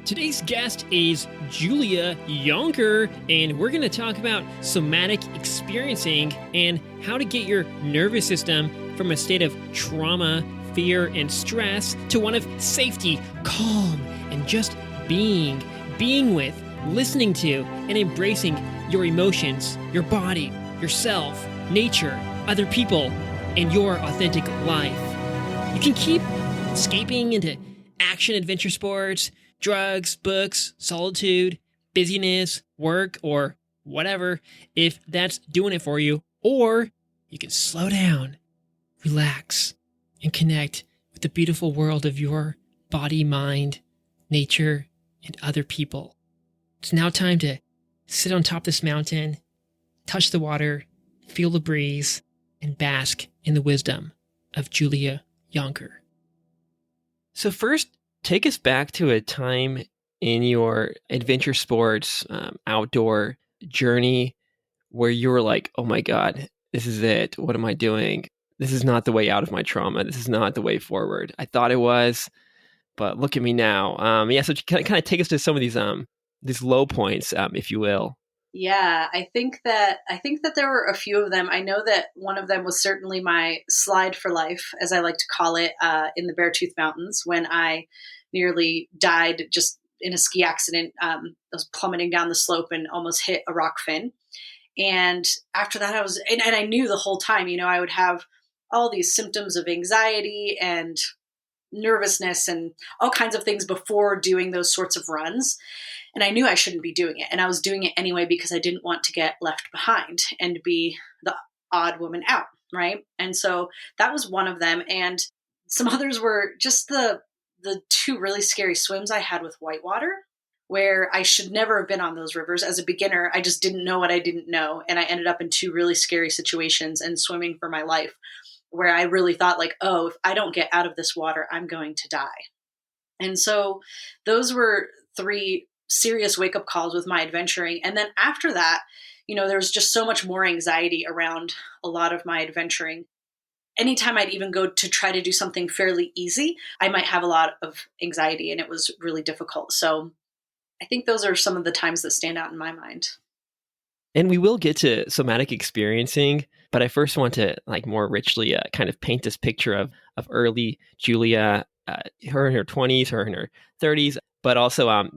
Today's guest is Julia Yanker, and we're going to talk about somatic experiencing and how to get your nervous system from a state of trauma, fear, and stress to one of safety, calm, and just being with, listening to, and embracing your emotions, your body, yourself, nature, other people, and your authentic life. You can keep escaping into action adventure sports, drugs, books, solitude, busyness, work, or whatever, if that's doing it for you. Or you can slow down, relax, and connect with the beautiful world of your body, mind, nature, and other people. It's now time to sit on top of this mountain, touch the water, feel the breeze, and bask in the wisdom of Julia Yanker. So first, take us back to a time in your adventure sports, outdoor journey where you were like, oh my God, this is it. What am I doing? This is not the way out of my trauma. This is not the way forward. I thought it was, but look at me now. So kind of take us to some of these low points, if you will. Yeah, I think that there were a few of them. I know that one of them was certainly my slide for life, as I like to call it, in the Beartooth Mountains when I nearly died just in a ski accident. I was plummeting down the slope and almost hit a rock fin. And after that, and I knew the whole time, I would have all these symptoms of anxiety and nervousness and all kinds of things before doing those sorts of runs. And I knew I shouldn't be doing it. And I was doing it anyway because I didn't want to get left behind and be the odd woman out, right? And so that was one of them. And some others were just the two really scary swims I had with whitewater, where I should never have been on those rivers. As a beginner, I just didn't know what I didn't know. And I ended up in two really scary situations and swimming for my life, where I really thought like, oh, if I don't get out of this water, I'm going to die. And so those were three serious wake-up calls with my adventuring. And then after that, there was just so much more anxiety around a lot of my adventuring. Anytime I'd even go to try to do something fairly easy, I might have a lot of anxiety, and it was really difficult. So I think those are some of the times that stand out in my mind. And we will get to somatic experiencing, but I first want to more richly kind of paint this picture of early Julia, her in her 20s, her in her 30s, but also,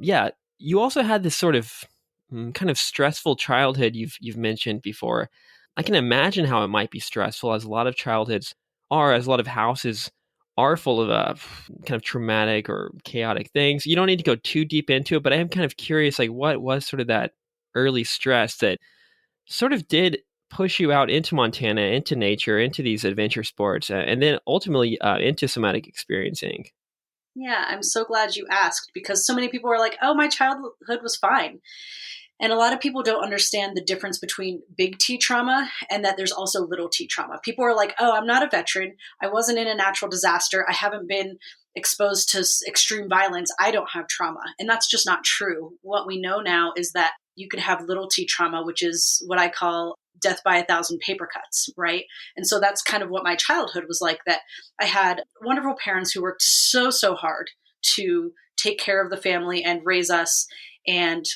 you also had this sort of kind of stressful childhood you've mentioned before. I can imagine how it might be stressful, as a lot of childhoods are, as a lot of houses are full of kind of traumatic or chaotic things. You don't need to go too deep into it, but I am kind of curious, what was sort of that early stress that sort of did push you out into Montana, into nature, into these adventure sports, and then ultimately into somatic experiencing? Yeah, I'm so glad you asked, because so many people are like, oh, my childhood was fine. And a lot of people don't understand the difference between big T trauma and that there's also little T trauma. People are like, oh, I'm not a veteran. I wasn't in a natural disaster. I haven't been exposed to extreme violence. I don't have trauma. And that's just not true. What we know now is that you could have little T trauma, which is what I call death by 1,000 paper cuts, right? And so that's kind of what my childhood was like, that I had wonderful parents who worked so hard to take care of the family and raise us, and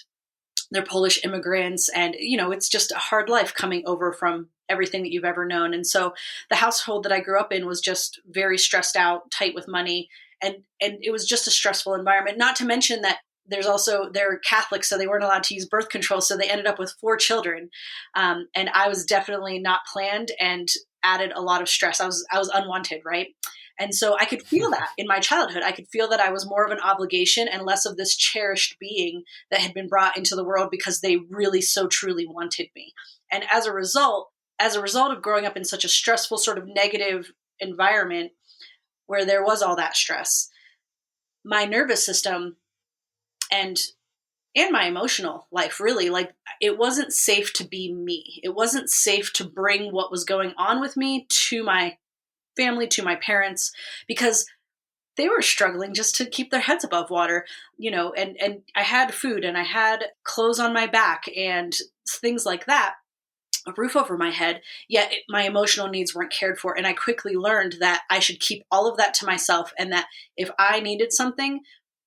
they're Polish immigrants. And, it's just a hard life coming over from everything that you've ever known. And so the household that I grew up in was just very stressed out, tight with money. And it was just a stressful environment, not to mention that they're Catholic, so they weren't allowed to use birth control. So they ended up with 4 children. And I was definitely not planned and added a lot of stress. I was unwanted, right? And so I could feel that in my childhood. I could feel that I was more of an obligation and less of this cherished being that had been brought into the world because they really so truly wanted me. And as a result of growing up in such a stressful, sort of negative environment where there was all that stress, my nervous system and my emotional life, really, it wasn't safe to be me. It wasn't safe to bring what was going on with me to my family, to my parents, because they were struggling just to keep their heads above water, and I had food and I had clothes on my back and things like that, a roof over my head, yet my emotional needs weren't cared for. And I quickly learned that I should keep all of that to myself, and that if I needed something,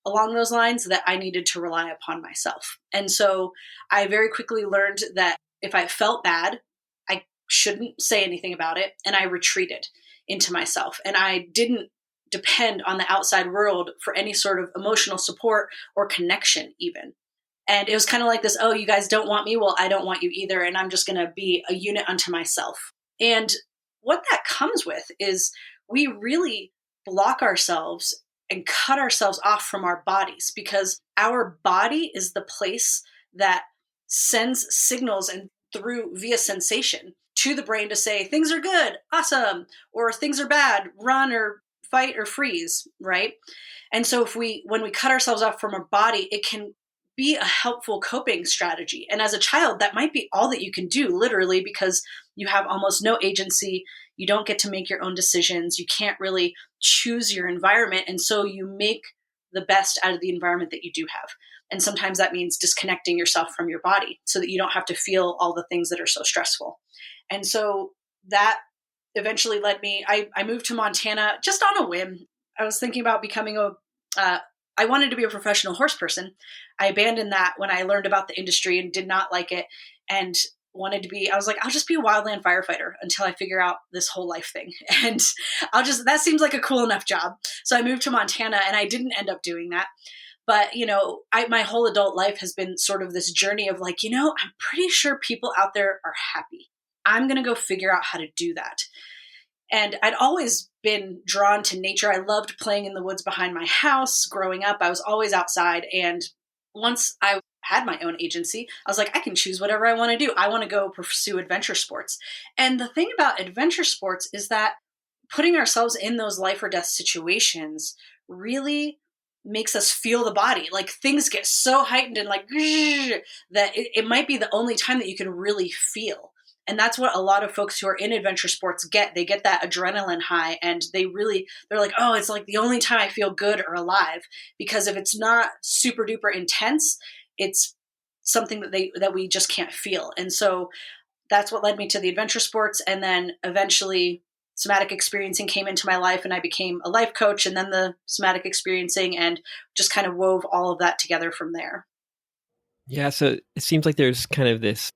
along those lines that I needed to rely upon myself. And so I very quickly learned that if I felt bad, I shouldn't say anything about it. And I retreated into myself. And I didn't depend on the outside world for any sort of emotional support or connection, even. And it was kind of like this, oh, you guys don't want me? Well, I don't want you either. And I'm just going to be a unit unto myself. And what that comes with is we really block ourselves and cut ourselves off from our bodies, because our body is the place that sends signals and through via sensation to the brain to say things are good, awesome, or things are bad, run or fight or freeze, right? And so when we cut ourselves off from our body, it can be a helpful coping strategy. And as a child, that might be all that you can do, literally, because you have almost no agency. You don't get to make your own decisions. You can't really choose your environment. And so you make the best out of the environment that you do have. And sometimes that means disconnecting yourself from your body so that you don't have to feel all the things that are so stressful. And so that eventually led me, I moved to Montana just on a whim. I was thinking about becoming I wanted to be a professional horse person. I abandoned that when I learned about the industry and did not like it, and I was like, I'll just be a wildland firefighter until I figure out this whole life thing. And that seems like a cool enough job. So I moved to Montana, and I didn't end up doing that. But, my whole adult life has been sort of this journey of like, I'm pretty sure people out there are happy. I'm going to go figure out how to do that. And I'd always been drawn to nature. I loved playing in the woods behind my house. Growing up, I was always outside. And once I had my own agency, I was like, I can choose whatever I want to do. I want to go pursue adventure sports. And the thing about adventure sports is that putting ourselves in those life or death situations really makes us feel the body. Like things get so heightened and like that it might be the only time that you can really feel. And that's what a lot of folks who are in adventure sports get. They get that adrenaline high, and they're like, oh, it's like the only time I feel good or alive. Because if it's not super duper intense, it's something that we just can't feel. And so that's what led me to the adventure sports. And then eventually somatic experiencing came into my life, and I became a life coach, and then the somatic experiencing, and just kind of wove all of that together from there. Yeah, so it seems like there's kind of this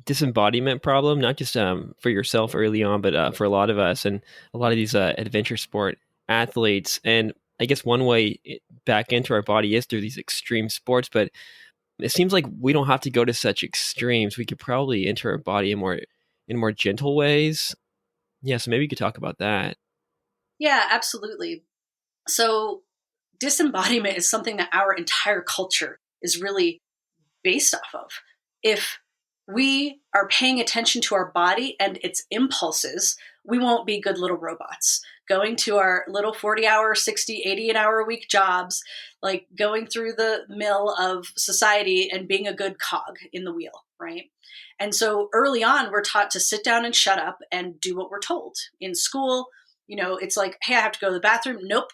disembodiment problem, not just for yourself early on, but for a lot of us and a lot of these adventure sport athletes. And I guess one way back into our body is through these extreme sports, but it seems like we don't have to go to such extremes. We could probably enter our body in more gentle ways. Yeah, so maybe you could talk about that. Yeah, absolutely. So disembodiment is something that our entire culture is really based off of. If we are paying attention to our body and its impulses, we won't be good little robots going to our little 40-hour, 60, 80 an hour a week jobs, like going through the mill of society and being a good cog in the wheel, right? And so early on, we're taught to sit down and shut up and do what we're told. In school, it's like, hey, I have to go to the bathroom. Nope.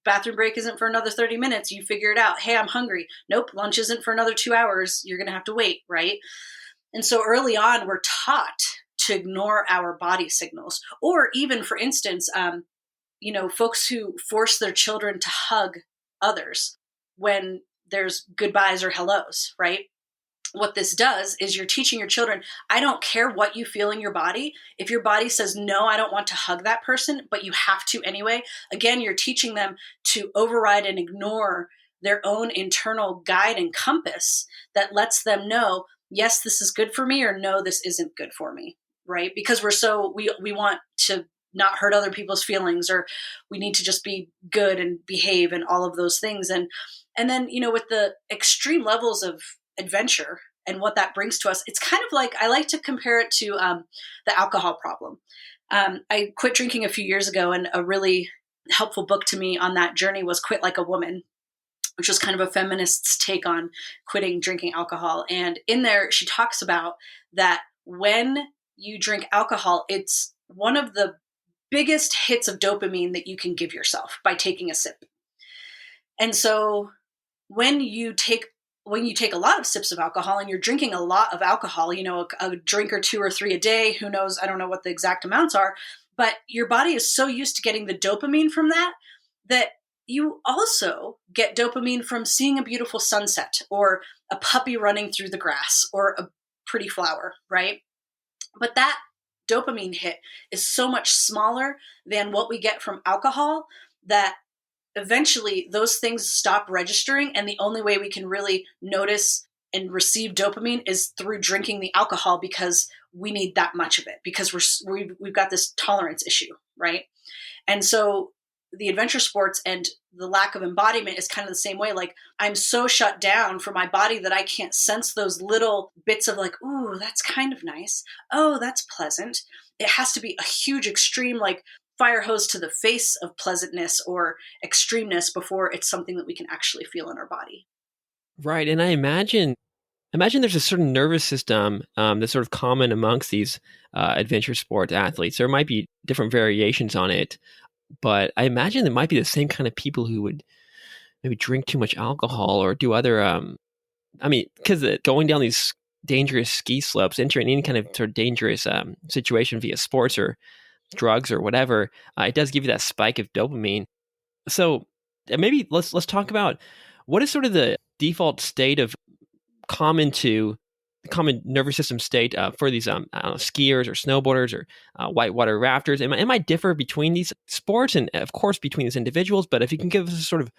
Bathroom break isn't for another 30 minutes. You figure it out. Hey, I'm hungry. Nope. Lunch isn't for another 2 hours. You're going to have to wait, right? And so early on, we're taught to ignore our body signals. Or even, for instance, folks who force their children to hug others when there's goodbyes or hellos, right? What this does is you're teaching your children, I don't care what you feel in your body. If your body says, no, I don't want to hug that person, but you have to anyway. Again, you're teaching them to override and ignore their own internal guide and compass that lets them know, yes, this is good for me, or no, this isn't good for me, right? Because we want to not hurt other people's feelings, or we need to just be good and behave and all of those things. And then, with the extreme levels of adventure and what that brings to us, it's kind of like, I like to compare it to the alcohol problem. I quit drinking a few years ago, and a really helpful book to me on that journey was Quit Like a Woman, which was kind of a feminist's take on quitting drinking alcohol. And in there, she talks about that when you drink alcohol, it's one of the biggest hits of dopamine that you can give yourself by taking a sip. And so when you take a lot of sips of alcohol and you're drinking a lot of alcohol, a drink or 2 or 3 a day, who knows, I don't know what the exact amounts are, but your body is so used to getting the dopamine from that you also get dopamine from seeing a beautiful sunset or a puppy running through the grass or a pretty flower, right? But that dopamine hit is so much smaller than what we get from alcohol that eventually those things stop registering. And the only way we can really notice and receive dopamine is through drinking the alcohol, because we need that much of it, because we've got this tolerance issue, right? And so the adventure sports and the lack of embodiment is kind of the same way. Like, I'm so shut down for my body that I can't sense those little bits of like, ooh, that's kind of nice. Oh, that's pleasant. It has to be a huge extreme, like fire hose to the face of pleasantness or extremeness before it's something that we can actually feel in our body. Right. And I imagine there's a certain nervous system that's sort of common amongst these adventure sport athletes. There might be different variations on it, but I imagine it might be the same kind of people who would maybe drink too much alcohol or do other, because going down these dangerous ski slopes, entering any kind of sort of dangerous situation via sports or drugs or whatever, it does give you that spike of dopamine. So maybe let's talk about what is sort of the default state of common nervous system state for these I don't know, skiers or snowboarders or whitewater rafters. It might differ between these sports and of course between these individuals. But if you can give us a sort of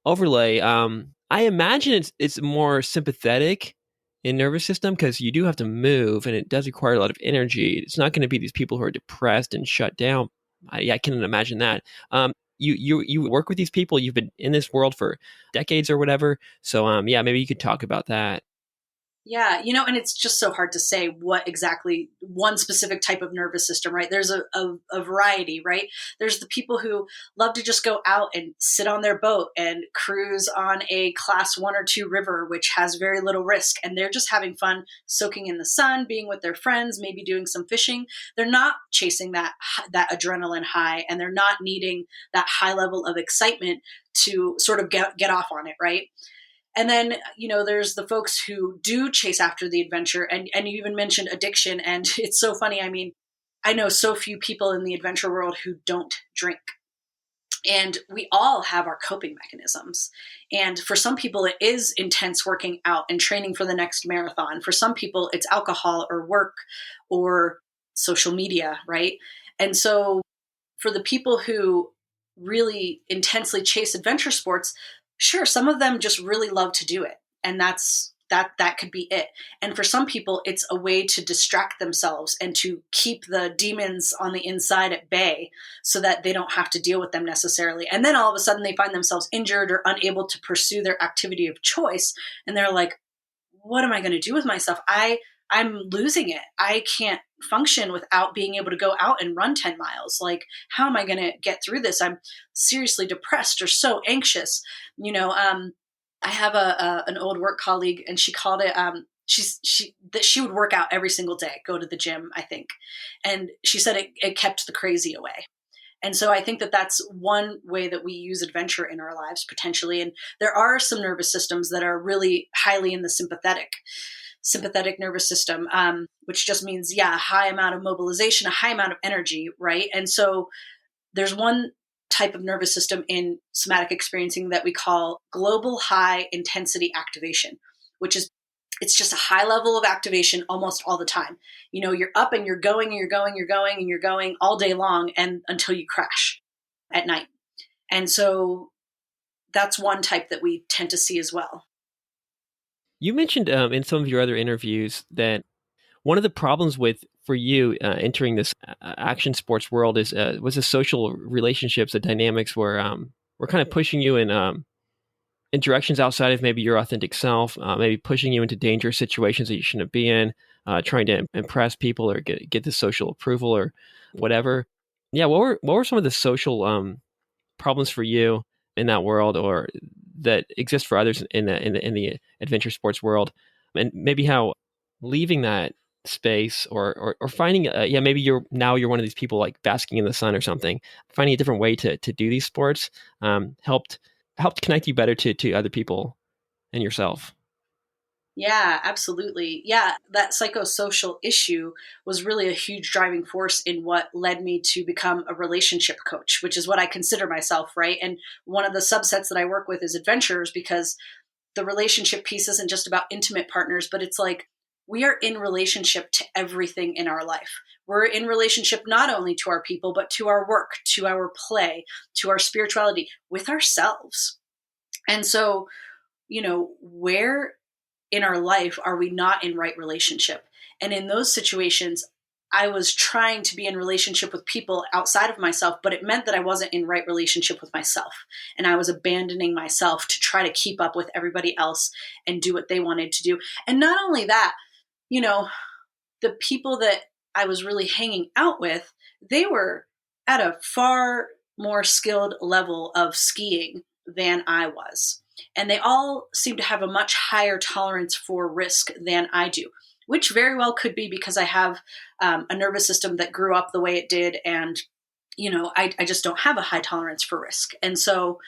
overlay, I imagine it's more sympathetic in nervous system because you do have to move and it does require a lot of energy. It's not going to be these people who are depressed and shut down. I can imagine that. You work with these people. You've been in this world for decades or whatever. So yeah, maybe you could talk about that. Yeah, and it's just so hard to say what exactly one specific type of nervous system, right? There's a variety, right? There's the people who love to just go out and sit on their boat and cruise on a class 1 or 2 river, which has very little risk. And they're just having fun, soaking in the sun, being with their friends, maybe doing some fishing. They're not chasing that adrenaline high, and they're not needing that high level of excitement to sort of get off on it, right? And then, there's the folks who do chase after the adventure. And you even mentioned addiction. And it's so funny. I mean, I know so few people in the adventure world who don't drink. And we all have our coping mechanisms. And for some people, it is intense working out and training for the next marathon. For some people, it's alcohol or work or social media, right? And so for the people who really intensely chase adventure sports, sure, some of them just really love to do it. And that could be it. And for some people, it's a way to distract themselves and to keep the demons on the inside at bay so that they don't have to deal with them necessarily. And then all of a sudden they find themselves injured or unable to pursue their activity of choice. And they're like, what am I going to do with myself? I'm losing it. I can't function without being able to go out and run 10 miles. Like, how am I going to get through this? I'm seriously depressed or so anxious. I have an old work colleague, and she called it, she would work out every single day, go to the gym, I think. And she said it kept the crazy away. And so I think that that's one way that we use adventure in our lives potentially. And there are some nervous systems that are really highly in the sympathetic nervous system, which just means, a high amount of mobilization, a high amount of energy, right? And so there's one type of nervous system in somatic experiencing that we call global high intensity activation, which is, it's just a high level of activation almost all the time. You're up and you're going and you're going, you're going and you're going all day long and until you crash at night. And so that's one type that we tend to see as well. You mentioned in some of your other interviews that one of the problems for you entering this action sports world was the social relationships. The dynamics were kind of pushing you in directions outside of maybe your authentic self, maybe pushing you into dangerous situations that you shouldn't be in, trying to impress people or get the social approval or whatever. Yeah, what were some of the social problems for you in that world, or that exist for others in the adventure sports world, and maybe how leaving that space or finding maybe you're one of these people like basking in the sun or something, finding a different way to do these sports helped connect you better to other people and yourself. Yeah, absolutely. Yeah, that psychosocial issue was really a huge driving force in what led me to become a relationship coach, which is what I consider myself, right? And one of the subsets that I work with is adventurers, because the relationship piece isn't just about intimate partners, but it's like we are in relationship to everything in our life. We're in relationship not only to our people, but to our work, to our play, to our spirituality, with ourselves. And so, where in our life are we not in right relationship? And in those situations, I was trying to be in relationship with people outside of myself, but it meant that I wasn't in right relationship with myself. And I was abandoning myself to try to keep up with everybody else and do what they wanted to do. And not only that, you know, the people that I was really hanging out with, they were at a far more skilled level of skiing than I was. And they all seem to have a much higher tolerance for risk than I do, which very well could be because I have a nervous system that grew up the way it did. And, I just don't have a high tolerance for risk. And so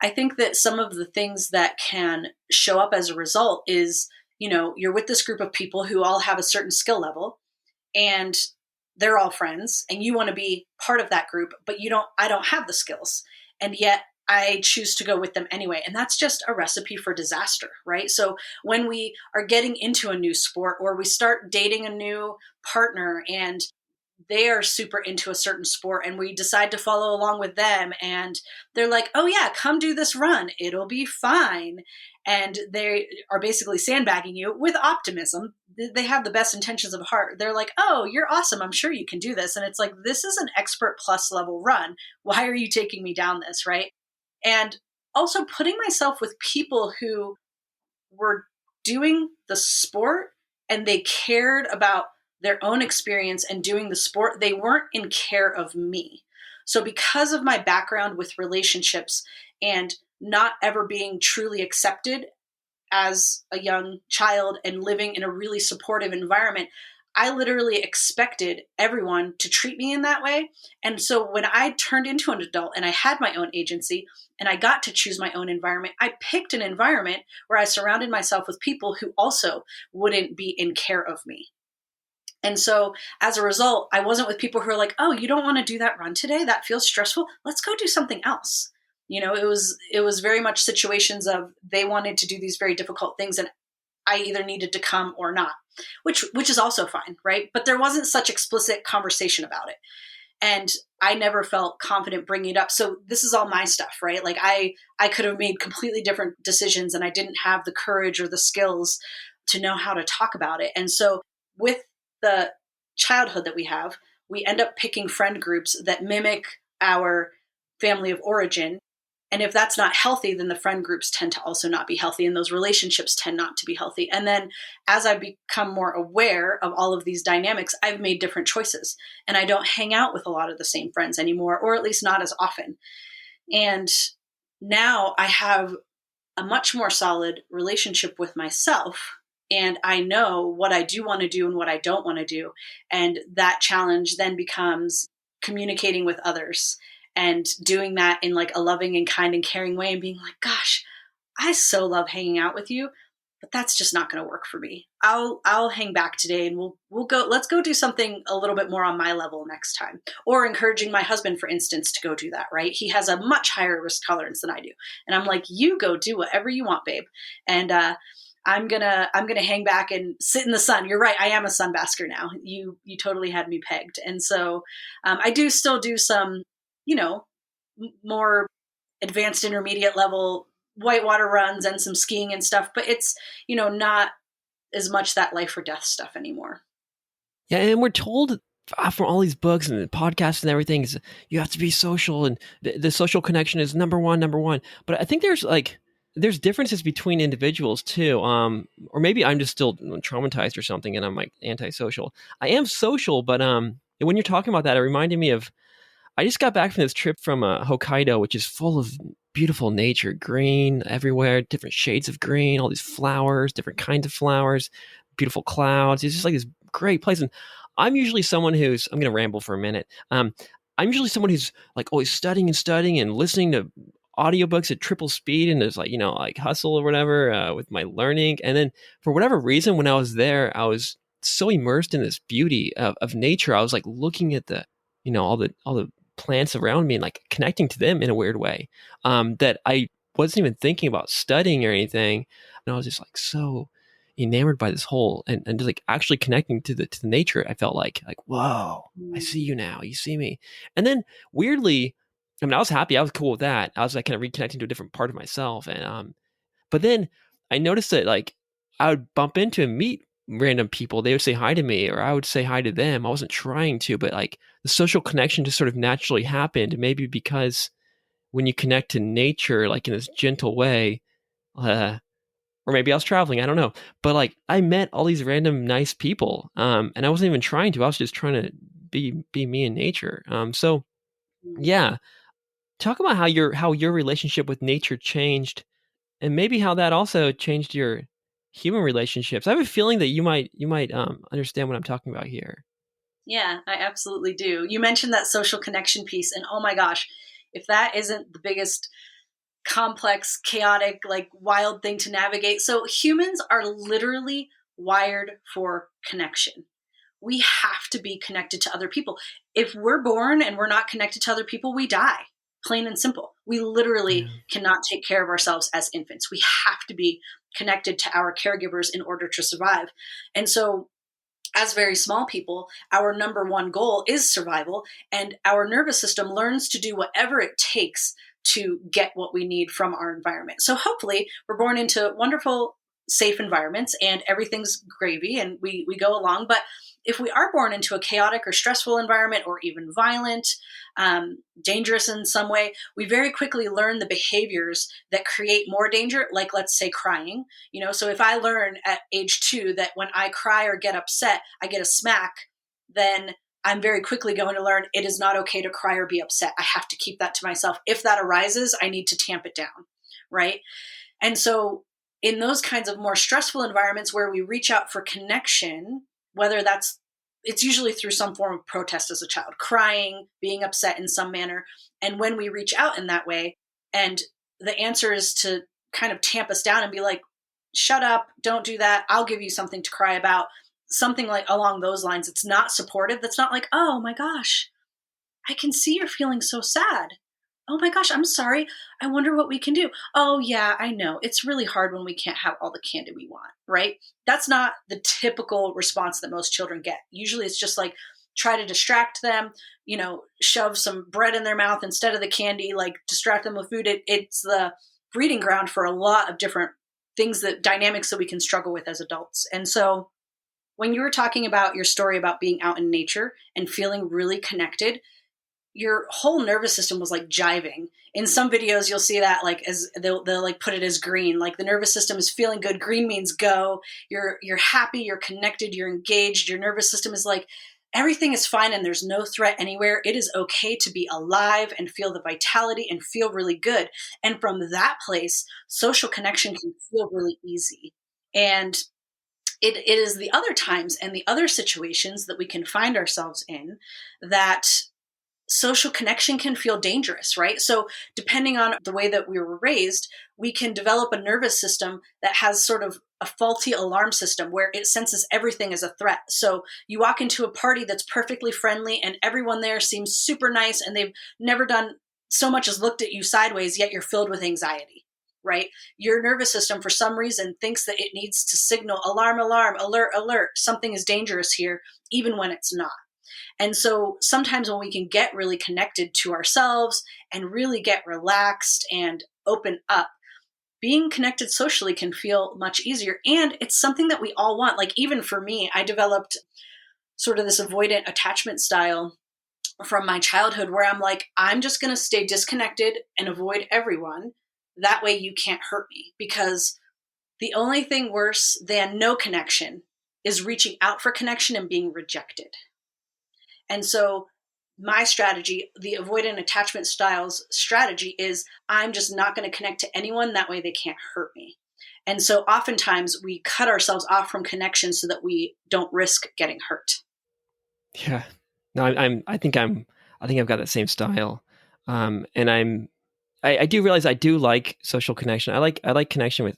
I think that some of the things that can show up as a result is, you're with this group of people who all have a certain skill level, and they're all friends, and you want to be part of that group, but I don't have the skills. And yet I choose to go with them anyway. And that's just a recipe for disaster, right? So when we are getting into a new sport, or we start dating a new partner and they are super into a certain sport, and we decide to follow along with them, and they're like, oh yeah, come do this run, it'll be fine. And they are basically sandbagging you with optimism. They have the best intentions of heart. They're like, oh, you're awesome, I'm sure you can do this. And it's like, this is an expert plus level run, why are you taking me down this, right? And also putting myself with people who were doing the sport and they cared about their own experience and doing the sport. They weren't in care of me. So because of my background with relationships and not ever being truly accepted as a young child and living in a really supportive environment, I literally expected everyone to treat me in that way. And so when I turned into an adult and I had my own agency and I got to choose my own environment, I picked an environment where I surrounded myself with people who also wouldn't be in care of me. And so as a result, I wasn't with people who are like, oh, you don't want to do that run today? That feels stressful. Let's go do something else. It was very much situations of they wanted to do these very difficult things, and I either needed to come or not, which is also fine, right? But there wasn't such explicit conversation about it. And I never felt confident bringing it up. So this is all my stuff, right? Like I could have made completely different decisions, and I didn't have the courage or the skills to know how to talk about it. And so with the childhood that we have, we end up picking friend groups that mimic our family of origin. And if that's not healthy, then the friend groups tend to also not be healthy, and those relationships tend not to be healthy. And then as I've become more aware of all of these dynamics, I've made different choices, and I don't hang out with a lot of the same friends anymore, or at least not as often. And now I have a much more solid relationship with myself, and I know what I do want to do and what I don't want to do. And that challenge then becomes communicating with others and doing that in like a loving and kind and caring way, and being like, gosh, I so love hanging out with you, but that's just not going to work for me. I'll hang back today, and let's go do something a little bit more on my level next time. Or encouraging my husband, for instance, to go do that, right? He has a much higher risk tolerance than I do. And I'm like, you go do whatever you want, babe. And I'm gonna hang back and sit in the sun. You're right, I am a sunbasker now. You totally had me pegged. And so I do still do some, more advanced intermediate level whitewater runs and some skiing and stuff, but it's, not as much that life or death stuff anymore. Yeah, and we're told from all these books and podcasts and everything is you have to be social, and the social connection is number one. But I think there's differences between individuals too. Or maybe I'm just still traumatized or something, and I'm like antisocial. I am social, but when you're talking about that, it reminded me of I just got back from this trip from Hokkaido, which is full of beautiful nature, green everywhere, different shades of green, all these flowers, different kinds of flowers, beautiful clouds. It's just like this great place. And I'm usually someone I'm going to ramble for a minute. I'm usually someone who's like always studying and listening to audiobooks at triple speed and just like, like hustle or whatever with my learning. And then for whatever reason, when I was there, I was so immersed in this beauty of nature. I was like looking at the, all the plants around me and like connecting to them in a weird way that I wasn't even thinking about studying or anything. And I was just like so enamored by this whole and just like actually connecting to the nature. I felt like, whoa, I see you now. You see me. And then weirdly, I mean, I was happy. I was cool with that. I was like kind of reconnecting to a different part of myself. And but then I noticed that like I would bump into and meet random people. They would say hi to me, or I would say hi to them. I wasn't trying to, but like the social connection just sort of naturally happened. Maybe because when you connect to nature, like in this gentle way, or maybe I was traveling. I don't know. But like I met all these random nice people, and I wasn't even trying to. I was just trying to be me in nature. So yeah, talk about how your relationship with nature changed, and maybe how that also changed your human relationships. I have a feeling that you might understand what I'm talking about here. Yeah, I absolutely do. You mentioned that social connection piece, and oh my gosh, if that isn't the biggest complex, chaotic, like wild thing to navigate. So humans are literally wired for connection. We have to be connected to other people. If we're born and we're not connected to other people, we die. Plain and simple. We literally Yeah. cannot take care of ourselves as infants. We have to be connected to our caregivers in order to survive. And so as very small people, our number one goal is survival, and our nervous system learns to do whatever it takes to get what we need from our environment. So hopefully, we're born into wonderful, safe environments, and everything's gravy, and we go along. But if we are born into a chaotic or stressful environment, or even violent, dangerous in some way, we very quickly learn the behaviors that create more danger, like let's say crying. So if I learn at age 2 that when I cry or get upset, I get a smack, then I'm very quickly going to learn it is not okay to cry or be upset. I have to keep that to myself. If that arises, I need to tamp it down, right? And so in those kinds of more stressful environments where we reach out for connection, whether it's usually through some form of protest as a child, crying, being upset in some manner. And when we reach out in that way, and the answer is to kind of tamp us down and be like, shut up, don't do that, I'll give you something to cry about, something like along those lines. It's not supportive. That's not like, oh my gosh, I can see you're feeling so sad. Oh my gosh, I'm sorry. I wonder what we can do. Oh yeah, I know. It's really hard when we can't have all the candy we want, right? That's not the typical response that most children get. Usually it's just like try to distract them, shove some bread in their mouth instead of the candy, like distract them with food. It's the breeding ground for a lot of different things, that dynamics that we can struggle with as adults. And so when you were talking about your story about being out in nature and feeling really connected, your whole nervous system was like jiving. In some videos, you'll see that like as they'll like put it as green, like the nervous system is feeling good. Green means go. You're happy. You're connected. You're engaged. Your nervous system is like everything is fine and there's no threat anywhere. It is okay to be alive and feel the vitality and feel really good. And from that place, social connection can feel really easy. And it is the other times and the other situations that we can find ourselves in that social connection can feel dangerous, right? So depending on the way that we were raised, we can develop a nervous system that has sort of a faulty alarm system where it senses everything as a threat. So you walk into a party that's perfectly friendly and everyone there seems super nice and they've never done so much as looked at you sideways, yet you're filled with anxiety, right? Your nervous system, for some reason, thinks that it needs to signal alarm, alarm, alert, alert, something is dangerous here, even when it's not. And so sometimes when we can get really connected to ourselves and really get relaxed and open up, being connected socially can feel much easier. And it's something that we all want. Like even for me, I developed sort of this avoidant attachment style from my childhood where I'm like, I'm just going to stay disconnected and avoid everyone. That way you can't hurt me, because the only thing worse than no connection is reaching out for connection and being rejected. And so my strategy, the avoidant attachment styles strategy, is I'm just not going to connect to anyone. That way they can't hurt me. And so oftentimes we cut ourselves off from connection so that we don't risk getting hurt. Yeah. No, I think I've got that same style. And I do realize I do like social connection. I like connection with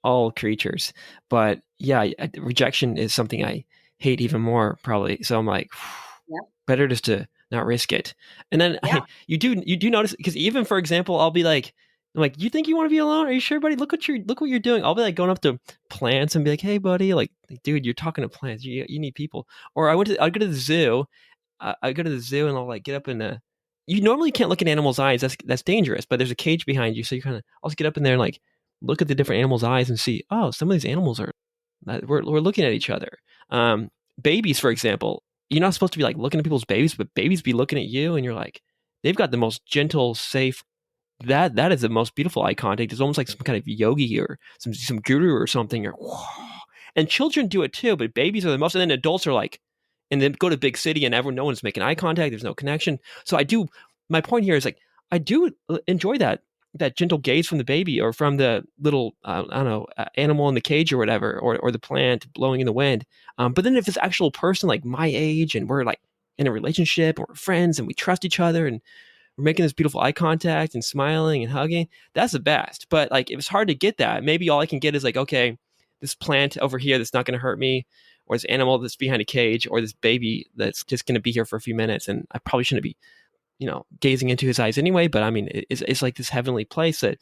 all creatures, but yeah, rejection is something I hate even more probably. So I'm like, Yeah. better just to not risk it. And then Yeah. you do notice, because even for example, I'll be like, I'm like, you think you want to be alone? Are you sure, buddy? Look what you're doing. I'll be like going up to plants and be like, hey, buddy, like, dude, you're talking to plants. You need people. Or I'll go to the zoo. I go to the zoo and I'll like get up in the. You normally can't look at animals' eyes. That's dangerous. But there's a cage behind you, so you kind of. I'll just get up in there and like look at the different animals' eyes and see. Oh, some of these animals are. We're looking at each other. Babies, for example, you're not supposed to be like looking at people's babies, but babies be looking at you, and you're like, they've got the most gentle, safe. That is the most beautiful eye contact. It's almost like some kind of yogi or some guru or something. Or and children do it too, but babies are the most. And then adults are like, and then go to big city and no one's making eye contact. There's no connection. So I do. My point here is like I do enjoy that gentle gaze from the baby or from the little I don't know animal in the cage or whatever, or the plant blowing in the wind. But then if it's actual person like my age and we're like in a relationship or we're friends and we trust each other and we're making this beautiful eye contact and smiling and hugging, that's the best. But like if it's hard to get that, maybe all I can get is like, okay, this plant over here that's not going to hurt me, or this animal that's behind a cage, or this baby that's just going to be here for a few minutes, and I probably shouldn't be gazing into his eyes anyway. But I mean, it's like this heavenly place that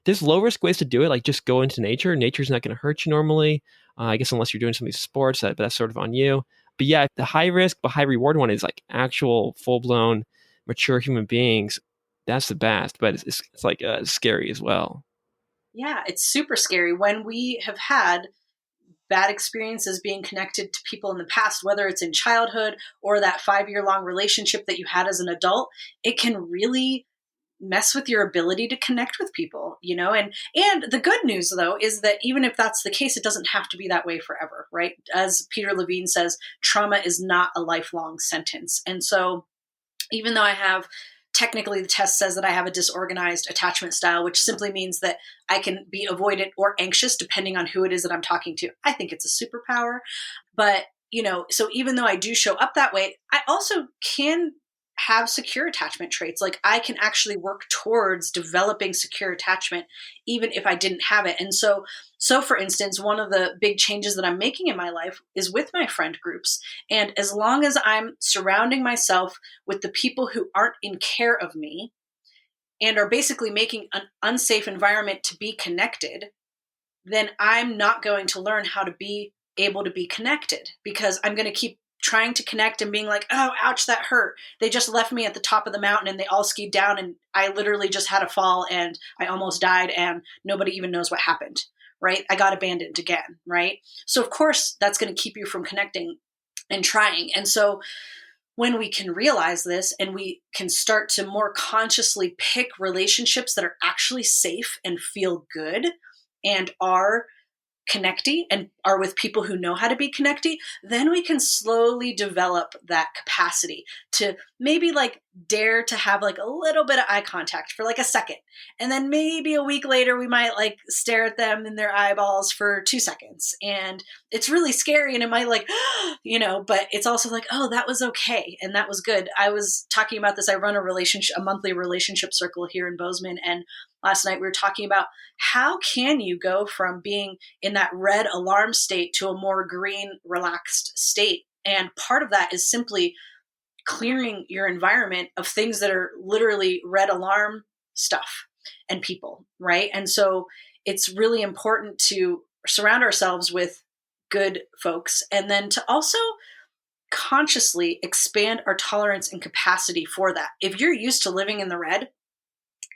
there's low risk ways to do it. Like just go into nature. Nature's not going to hurt you normally. I guess unless you're doing some of these sports, but that's sort of on you. But yeah, the high risk but high reward one is like actual full blown mature human beings. That's the best, but it's like scary as well. Yeah, it's super scary when we have had bad experiences being connected to people in the past, whether it's in childhood or that 5 year long relationship that you had as an adult. It can really mess with your ability to connect with people, and the good news though is that even if that's the case, it doesn't have to be that way forever, right? As Peter Levine says, trauma is not a lifelong sentence. And so even though I have technically the test says that I have a disorganized attachment style, which simply means that I can be avoidant or anxious depending on who it is that I'm talking to. I think it's a superpower. But, so even though I do show up that way, I also can have secure attachment traits. Like I can actually work towards developing secure attachment, even if I didn't have it. And so for instance, one of the big changes that I'm making in my life is with my friend groups. And as long as I'm surrounding myself with the people who aren't in care of me and are basically making an unsafe environment to be connected, then I'm not going to learn how to be able to be connected, because I'm going to keep trying to connect and being like, oh, ouch, that hurt. They just left me at the top of the mountain and they all skied down and I literally just had a fall and I almost died and nobody even knows what happened, right? I got abandoned again, right? So of course that's going to keep you from connecting and trying. And so when we can realize this and we can start to more consciously pick relationships that are actually safe and feel good and are connecty and are with people who know how to be connecty, then we can slowly develop that capacity to maybe like dare to have like a little bit of eye contact for like a second. And then maybe a week later, we might like stare at them in their eyeballs for 2 seconds. And it's really scary and it might like, but it's also like, oh, that was okay. And that was good. I was talking about this. I run a monthly relationship circle here in Bozeman. And last night we were talking about how can you go from being in that red alarm state to a more green, relaxed state. And part of that is simply clearing your environment of things that are literally red alarm stuff and people, right? And so it's really important to surround ourselves with good folks and then to also consciously expand our tolerance and capacity for that. If you're used to living in the red,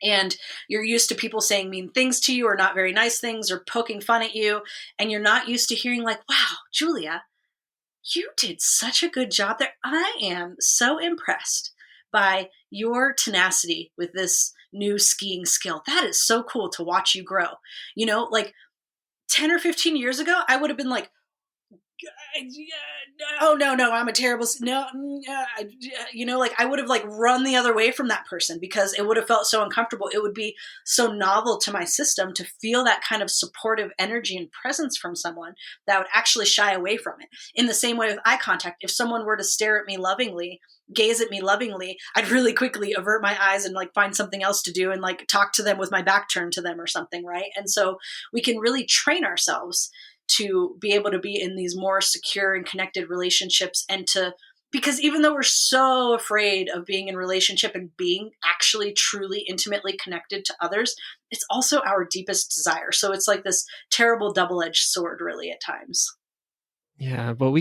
and you're used to people saying mean things to you or not very nice things or poking fun at you, and you're not used to hearing like, wow, Julia, you did such a good job there. I am so impressed by your tenacity with this new skiing skill. That is so cool to watch you grow. Like 10 or 15 years ago, I would have been like, oh no, I'm a terrible, no, like I would have like run the other way from that person because it would have felt so uncomfortable. It would be so novel to my system to feel that kind of supportive energy and presence from someone that I would actually shy away from it. In the same way with eye contact, if someone were to stare at me lovingly, gaze at me lovingly, I'd really quickly avert my eyes and like find something else to do and like talk to them with my back turned to them or something, right? And so we can really train ourselves to be able to be in these more secure and connected relationships, and to, because even though we're so afraid of being in relationship and being actually truly intimately connected to others, it's also our deepest desire. So it's like this terrible double-edged sword really at times. Yeah, but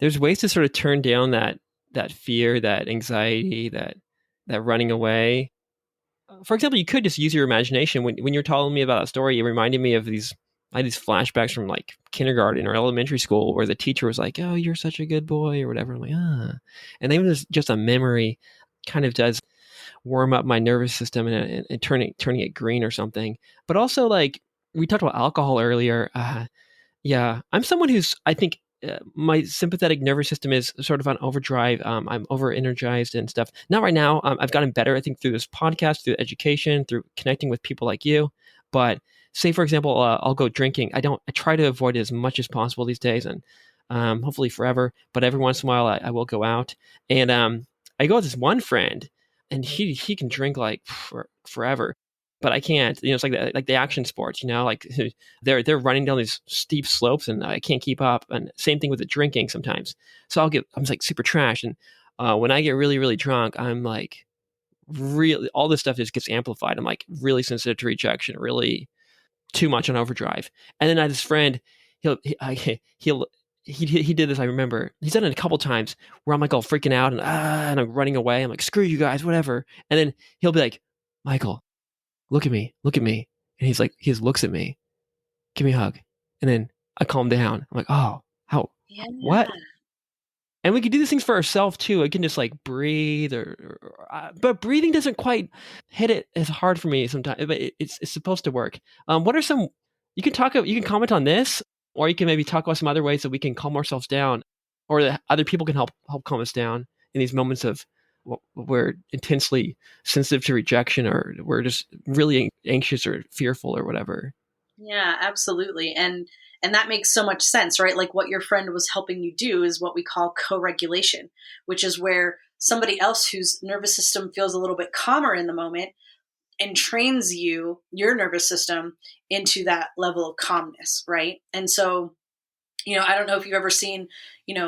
there's ways to sort of turn down that fear, that anxiety, that running away. For example, you could just use your imagination. When you're telling me about a story, it reminded me of I had these flashbacks from like kindergarten or elementary school where the teacher was like, "Oh, you're such a good boy," or whatever. I'm like, ah. And even just a memory kind of does warm up my nervous system and turning it green or something. But also, like we talked about alcohol earlier. Yeah, I'm someone who's, I think, my sympathetic nervous system is sort of on overdrive. I'm over energized and stuff. Not right now. I've gotten better, I think, through this podcast, through education, through connecting with people like you. But say, for example, I'll go drinking. I try to avoid it as much as possible these days, and hopefully forever. But every once in a while, I will go out, and I go with this one friend, and he can drink like forever. But I can't. It's like the action sports. Like they're running down these steep slopes, and I can't keep up. And same thing with the drinking sometimes. So I'm like super trash, and when I get really really drunk, I'm like really, all this stuff just gets amplified. I'm like really sensitive to rejection, really too much on overdrive. And then I had this friend, he did this. I remember he's done it a couple times where I'm like all freaking out and I'm running away. I'm like, screw you guys, whatever. And then he'll be like, Michael, look at me. And he's like, he just looks at me, give me a hug. And then I calm down. I'm like, oh, how, Yeah. what? And we can do these things for ourselves too. I can just like breathe, but breathing doesn't quite hit it as hard for me sometimes. But it's supposed to work. What are some? You can comment on this, or you can maybe talk about some other ways that we can calm ourselves down, or that other people can help calm us down in these moments of we're intensely sensitive to rejection, or we're just really anxious or fearful or whatever. Yeah, absolutely. And that makes so much sense, right? Like what your friend was helping you do is what we call co-regulation, which is where somebody else whose nervous system feels a little bit calmer in the moment and trains your nervous system into that level of calmness, right? And so, I don't know if you've ever seen,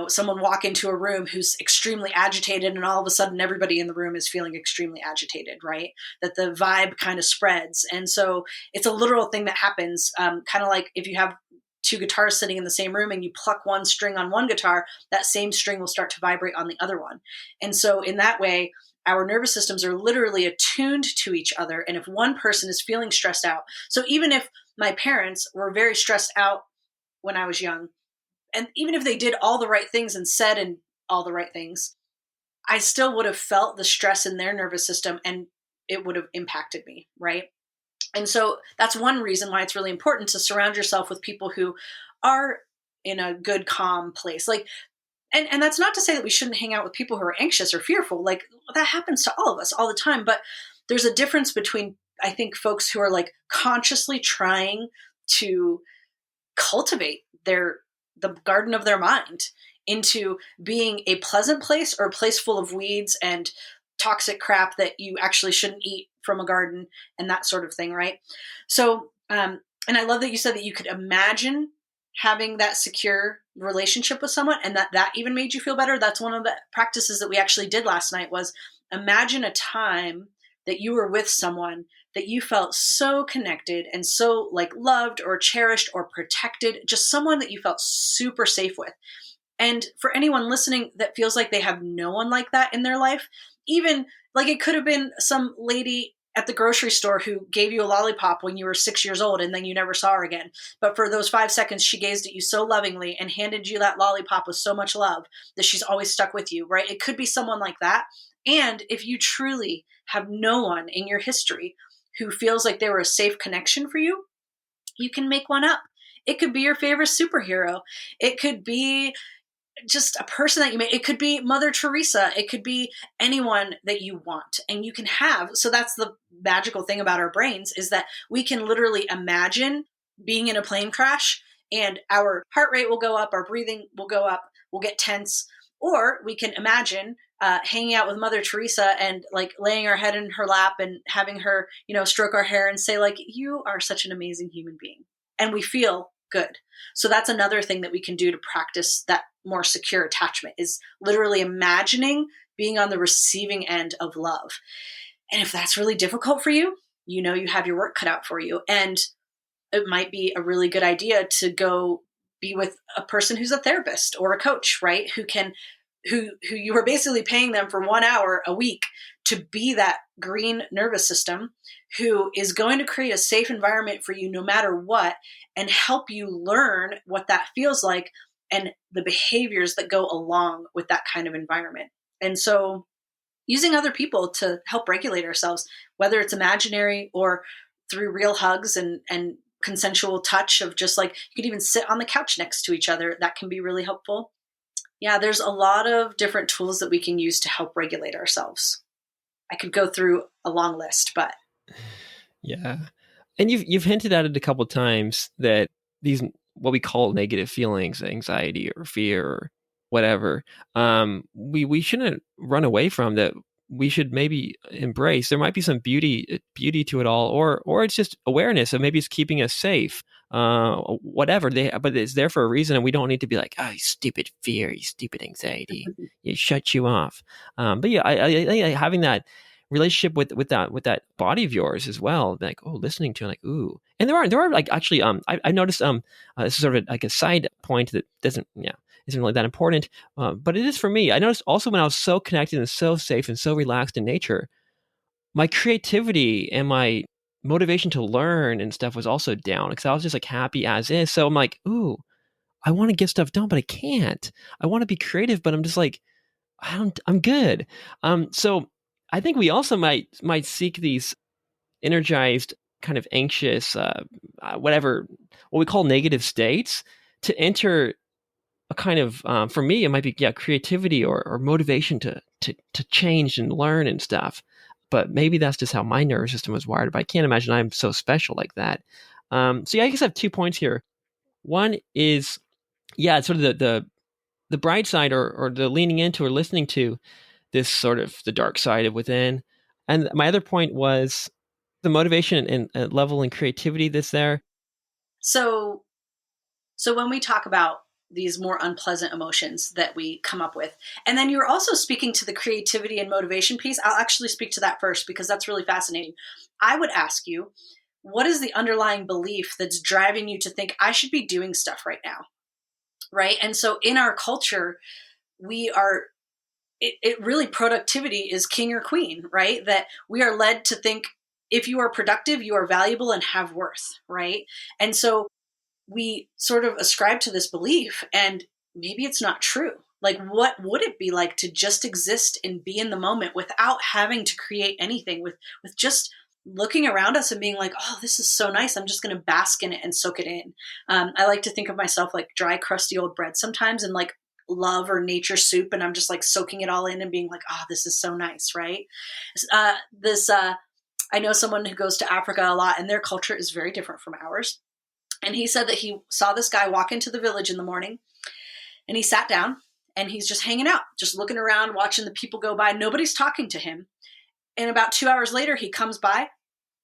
someone walk into a room who's extremely agitated and all of a sudden everybody in the room is feeling extremely agitated, right? That the vibe kind of spreads. And so it's a literal thing that happens, kind of like if you have two guitars sitting in the same room and you pluck one string on one guitar, that same string will start to vibrate on the other one. And so in that way, our nervous systems are literally attuned to each other. And if one person is feeling stressed out, so even if my parents were very stressed out when I was young, and even if they did all the right things and said and all the right things, I still would have felt the stress in their nervous system and it would have impacted me, right? And so that's one reason why it's really important to surround yourself with people who are in a good, calm place. Like, and that's not to say that we shouldn't hang out with people who are anxious or fearful. Like that happens to all of us all the time. But there's a difference between, I think, folks who are like consciously trying to cultivate the garden of their mind into being a pleasant place or a place full of weeds and toxic crap that you actually shouldn't eat from a garden and that sort of thing, right? So, and I love that you said that you could imagine having that secure relationship with someone and that even made you feel better. That's one of the practices that we actually did last night was imagine a time that you were with someone that you felt so connected and so like loved or cherished or protected, just someone that you felt super safe with. And for anyone listening that feels like they have no one like that in their life, even like it could have been some lady at the grocery store who gave you a lollipop when you were 6 years old and then you never saw her again. But for those 5 seconds, she gazed at you so lovingly and handed you that lollipop with so much love that she's always stuck with you, right? It could be someone like that. And if you truly have no one in your history who feels like they were a safe connection for you, you can make one up. It could be your favorite superhero. It could be just a person that you made. It could be Mother Teresa. It could be anyone that you want. And you can have, so that's the magical thing about our brains, is that we can literally imagine being in a plane crash and our heart rate will go up, our breathing will go up, we'll get tense. Or we can imagine hanging out with Mother Teresa and like laying our head in her lap and having her, stroke our hair and say like, you are such an amazing human being. And we feel good. So that's another thing that we can do to practice that more secure attachment, is literally imagining being on the receiving end of love. And if that's really difficult for you, you have your work cut out for you. And it might be a really good idea to go be with a person who's a therapist or a coach, right? Who you are basically paying them for 1 hour a week to be that green nervous system, who is going to create a safe environment for you no matter what, and help you learn what that feels like and the behaviors that go along with that kind of environment. And so using other people to help regulate ourselves, whether it's imaginary or through real hugs and consensual touch of just like, you could even sit on the couch next to each other. That can be really helpful. Yeah, there's a lot of different tools that we can use to help regulate ourselves. I could go through a long list, but Yeah. And you've hinted at it a couple of times that these, what we call negative feelings, anxiety or fear or whatever, we shouldn't run away from that. We should maybe embrace. There might be some beauty to it all, or it's just awareness, and maybe it's keeping us safe. Whatever but it's there for a reason, and we don't need to be like, oh, you stupid fear, you stupid anxiety, it shuts you off. But yeah, I think having that relationship with that body of yours as well, like, oh, listening to it, like, ooh. And there are like, actually, I noticed this is sort of like a side point that isn't really that important, but it is for me. I noticed also when I was so connected and so safe and so relaxed in nature, my creativity and my motivation to learn and stuff was also down, because I was just like happy as is. So I'm like, ooh, I want to get stuff done, but I can't. I want to be creative, but I'm just like, I'm good. So I think we also might seek these energized, kind of anxious, what we call negative states, to enter a kind of, for me, it might be creativity or motivation to change and learn and stuff. But maybe that's just how my nervous system was wired. But I can't imagine I'm so special like that. So yeah, I guess I have 2 points here. One is, it's sort of the bright side, or the leaning into or listening to this sort of the dark side of within. And my other point was the motivation and level and creativity that's there. So when we talk about these more unpleasant emotions that we come up with, and then you're also speaking to the creativity and motivation piece, I'll actually speak to that first because that's really fascinating. I would ask you, what is the underlying belief that's driving you to think I should be doing stuff right now? Right. And so in our culture, it really, productivity is king or queen, right? That we are led to think if you are productive, you are valuable and have worth, right? And so we sort of ascribe to this belief, and maybe it's not true. Like, what would it be like to just exist and be in the moment without having to create anything, with just looking around us and being like, oh, this is so nice. I'm just going to bask in it and soak it in. I like to think of myself like dry, crusty old bread sometimes, and like love or nature soup. And I'm just like soaking it all in and being like, oh, this is so nice. Right. I know someone who goes to Africa a lot, and their culture is very different from ours. And he said that he saw this guy walk into the village in the morning, and he sat down and he's just hanging out, just looking around, watching the people go by. Nobody's talking to him. And about 2 hours later, he comes by.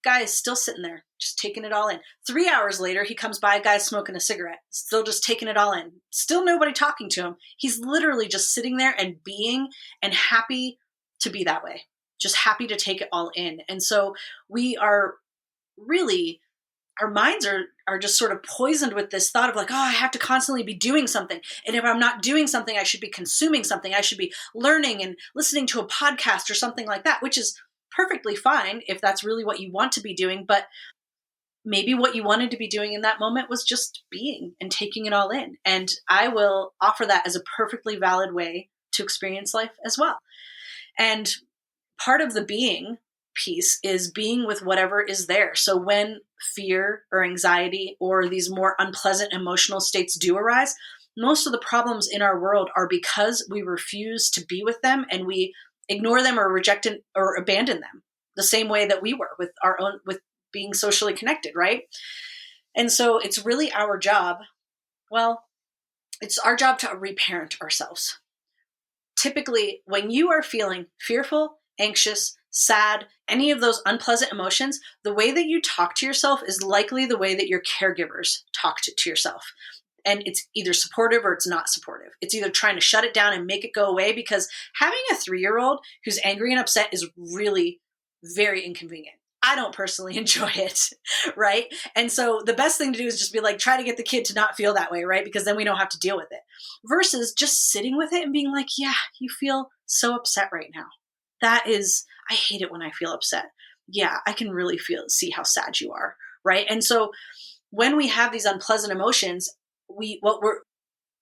Guy is still sitting there, just taking it all in. 3 hours later, he comes by, guy's smoking a cigarette, still just taking it all in. Still nobody talking to him. He's literally just sitting there and being, and happy to be that way, just happy to take it all in. And so we are really, our minds are just sort of poisoned with this thought of like, oh, I have to constantly be doing something. And if I'm not doing something, I should be consuming something. I should be learning and listening to a podcast or something like that, which is perfectly fine if that's really what you want to be doing. But maybe what you wanted to be doing in that moment was just being and taking it all in. And I will offer that as a perfectly valid way to experience life as well. And part of the being piece is being with whatever is there. So when fear or anxiety or these more unpleasant emotional states do arise, most of the problems in our world are because we refuse to be with them and we ignore them or reject it or abandon them the same way that we were with our own, with being socially connected, right? And so it's really our job. Well, it's our job to reparent ourselves. Typically, when you are feeling fearful, anxious, sad, any of those unpleasant emotions, the way that you talk to yourself is likely the way that your caregivers talk to yourself. And it's either supportive or it's not supportive. It's either trying to shut it down and make it go away, because having a 3-year-old who's angry and upset is really very inconvenient. I don't personally enjoy it, right? And so the best thing to do is just be like, try to get the kid to not feel that way, right? Because then we don't have to deal with it. Versus just sitting with it and being like, yeah, you feel so upset right now. That is, I hate it when I feel upset. Yeah, I can really see how sad you are, right? And so when we have these unpleasant emotions,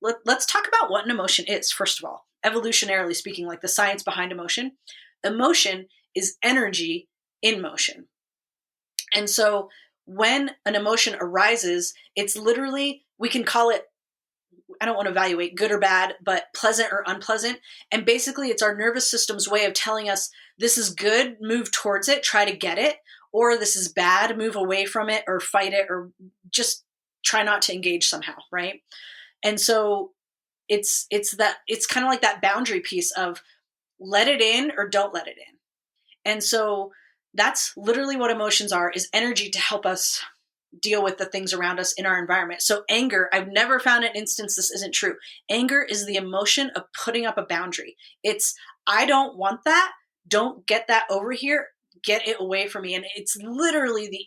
let's talk about what an emotion is, first of all. Evolutionarily speaking, like the science behind emotion. Emotion is energy in motion. And so when an emotion arises, it's literally, we can call it, I don't want to evaluate good or bad, but pleasant or unpleasant. And basically it's our nervous system's way of telling us this is good, move towards it, try to get it, or this is bad, move away from it or fight it or just try not to engage somehow, right? And so it's kind of like that boundary piece of let it in or don't let it in. And so that's literally what emotions are, is energy to help us deal with the things around us in our environment. So anger, I've never found an instance this isn't true. Anger is the emotion of putting up a boundary. It's, I don't want that. Don't get that over here. Get it away from me. And it's literally the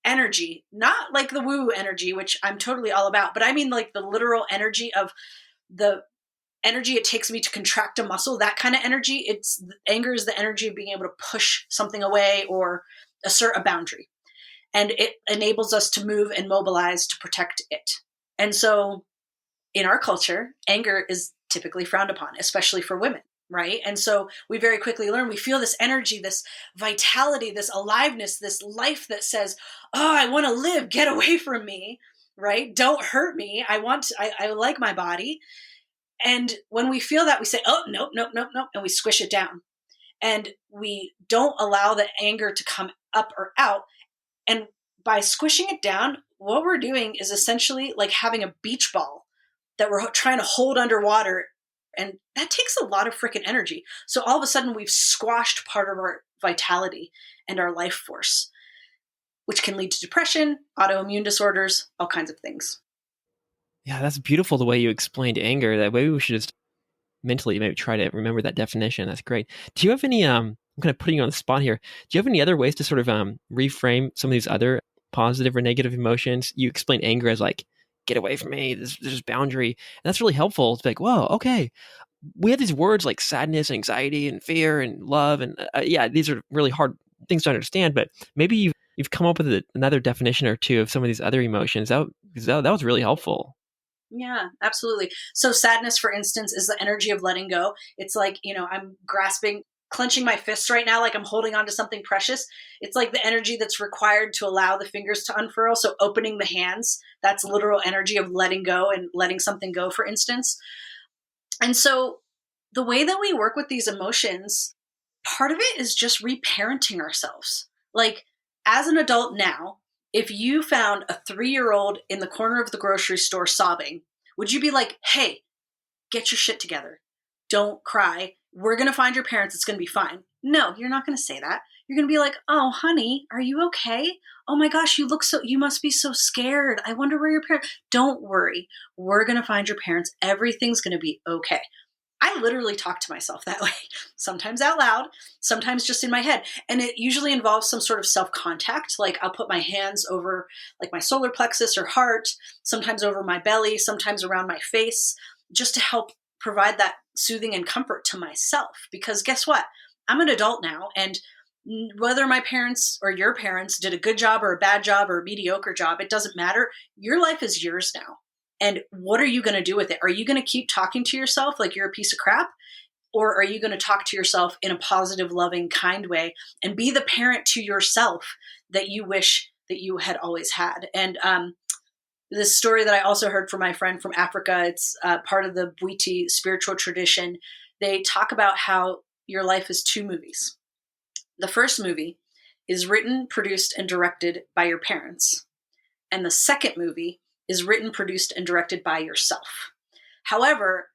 energy, not like the woo energy, which I'm totally all about, but I mean like the literal energy of the energy it takes me to contract a muscle, that kind of energy. It's anger is the energy of being able to push something away or assert a boundary. And it enables us to move and mobilize to protect it. And so in our culture, anger is typically frowned upon, especially for women, right? And so we very quickly learn, we feel this energy, this vitality, this aliveness, this life that says, oh, I want to live, get away from me, right? Don't hurt me. I like my body. And when we feel that, we say, oh, nope, nope, nope, nope. And we squish it down. And we don't allow the anger to come up or out. And by squishing it down, what we're doing is essentially like having a beach ball that we're trying to hold underwater. And that takes a lot of freaking energy. So all of a sudden we've squashed part of our vitality and our life force, which can lead to depression, autoimmune disorders, all kinds of things. Yeah, that's beautiful the way you explained anger. That way we should just mentally maybe try to remember that definition. That's great. Do you have any, I'm kind of putting you on the spot here. Do you have any other ways to sort of reframe some of these other positive or negative emotions? You explain anger as like, get away from me, there's boundary. And that's really helpful. It's like, whoa, okay. We have these words like sadness, anxiety, and fear, and love. And yeah, these are really hard things to understand, but maybe you've come up with another definition or two of some of these other emotions. That was really helpful. Yeah, absolutely. So sadness, for instance, is the energy of letting go. It's like, I'm grasping, clenching my fists right now, like I'm holding on to something precious. It's like the energy that's required to allow the fingers to unfurl. So opening the hands, that's literal energy of letting go and letting something go, for instance. And so the way that we work with these emotions, part of it is just reparenting ourselves. Like as an adult now, if you found a 3-year-old in the corner of the grocery store sobbing, would you be like, hey, get your shit together. Don't cry. We're going to find your parents. It's going to be fine. No, you're not going to say that. You're going to be like, oh, honey, are you okay? Oh my gosh, you must be so scared. I wonder where your parents, don't worry. We're going to find your parents. Everything's going to be okay. I literally talk to myself that way, sometimes out loud, sometimes just in my head. And it usually involves some sort of self-contact. Like I'll put my hands over like my solar plexus or heart, sometimes over my belly, sometimes around my face, just to help provide that soothing and comfort to myself. Because guess what? I'm an adult now. And whether my parents or your parents did a good job or a bad job or a mediocre job, it doesn't matter. Your life is yours now. And what are you going to do with it? Are you going to keep talking to yourself like you're a piece of crap? Or are you going to talk to yourself in a positive, loving, kind way and be the parent to yourself that you wish that you had always had? And this story that I also heard from my friend from Africa, it's part of the Bwiti spiritual tradition. They talk about how your life is 2 movies. The first movie is written, produced, and directed by your parents. And the second movie is written, produced, and directed by yourself. However,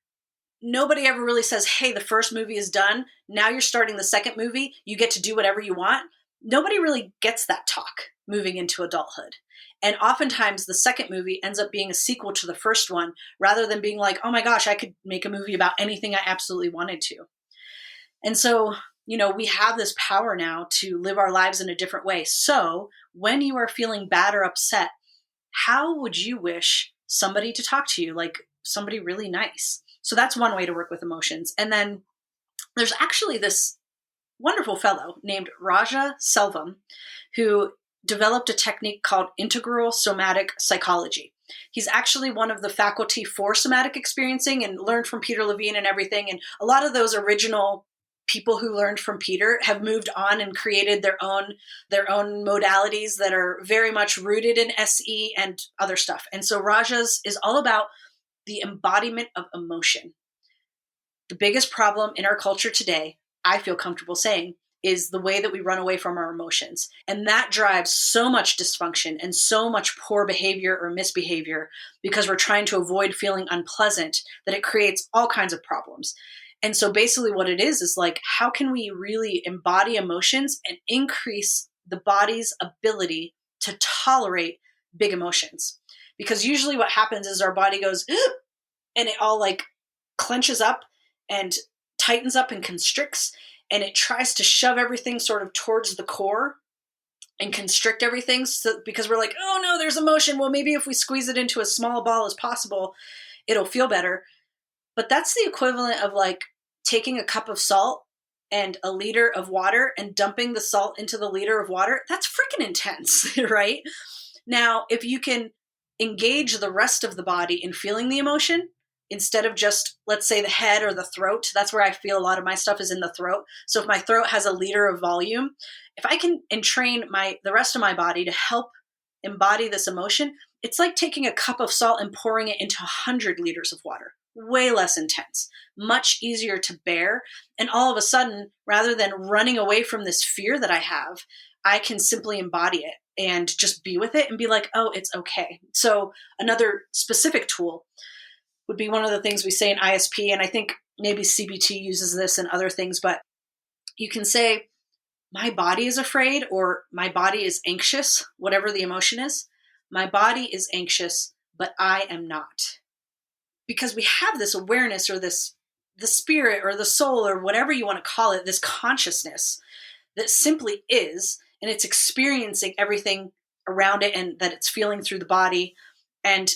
nobody ever really says, hey, the first movie is done. Now you're starting the second movie. You get to do whatever you want. Nobody really gets that talk moving into adulthood. And oftentimes the second movie ends up being a sequel to the first one, rather than being like, oh my gosh, I could make a movie about anything I absolutely wanted to. And so, we have this power now to live our lives in a different way. So when you are feeling bad or upset, how would you wish somebody to talk to you, like somebody really nice? So that's one way to work with emotions. And then there's actually this wonderful fellow named Raja Selvam who developed a technique called integral somatic psychology. He's actually one of the faculty for somatic experiencing and learned from Peter Levine and everything. And a lot of those original people who learned from Peter have moved on and created their own modalities that are very much rooted in SE and other stuff. And so Raja's is all about the embodiment of emotion. The biggest problem in our culture today, I feel comfortable saying, is the way that we run away from our emotions. And that drives so much dysfunction and so much poor behavior or misbehavior because we're trying to avoid feeling unpleasant that it creates all kinds of problems. And so basically what it is like, how can we really embody emotions and increase the body's ability to tolerate big emotions? Because usually what happens is our body goes, and it all like clenches up and tightens up and constricts, and it tries to shove everything sort of towards the core and constrict everything. So, because we're like, oh no, there's emotion. Well, maybe if we squeeze it into as small a ball as possible, it'll feel better. But that's the equivalent of like taking a cup of salt and a liter of water and dumping the salt into the liter of water. That's freaking intense, right? Now, if you can engage the rest of the body in feeling the emotion instead of just, let's say, the head or the throat, that's where I feel a lot of my stuff is in the throat. So if my throat has a liter of volume, if I can entrain the rest of my body to help embody this emotion, it's like taking a cup of salt and pouring it into 100 liters of water. Way less intense, much easier to bear. And all of a sudden, rather than running away from this fear that I have, I can simply embody it and just be with it and be like, oh, it's okay. So another specific tool would be one of the things we say in ISP, and I think maybe CBT uses this and other things, but you can say, my body is afraid, or my body is anxious, whatever the emotion is. My body is anxious, but I am not. Because we have this awareness or the spirit or the soul or whatever you want to call it, this consciousness that simply is, and it's experiencing everything around it and that it's feeling through the body. And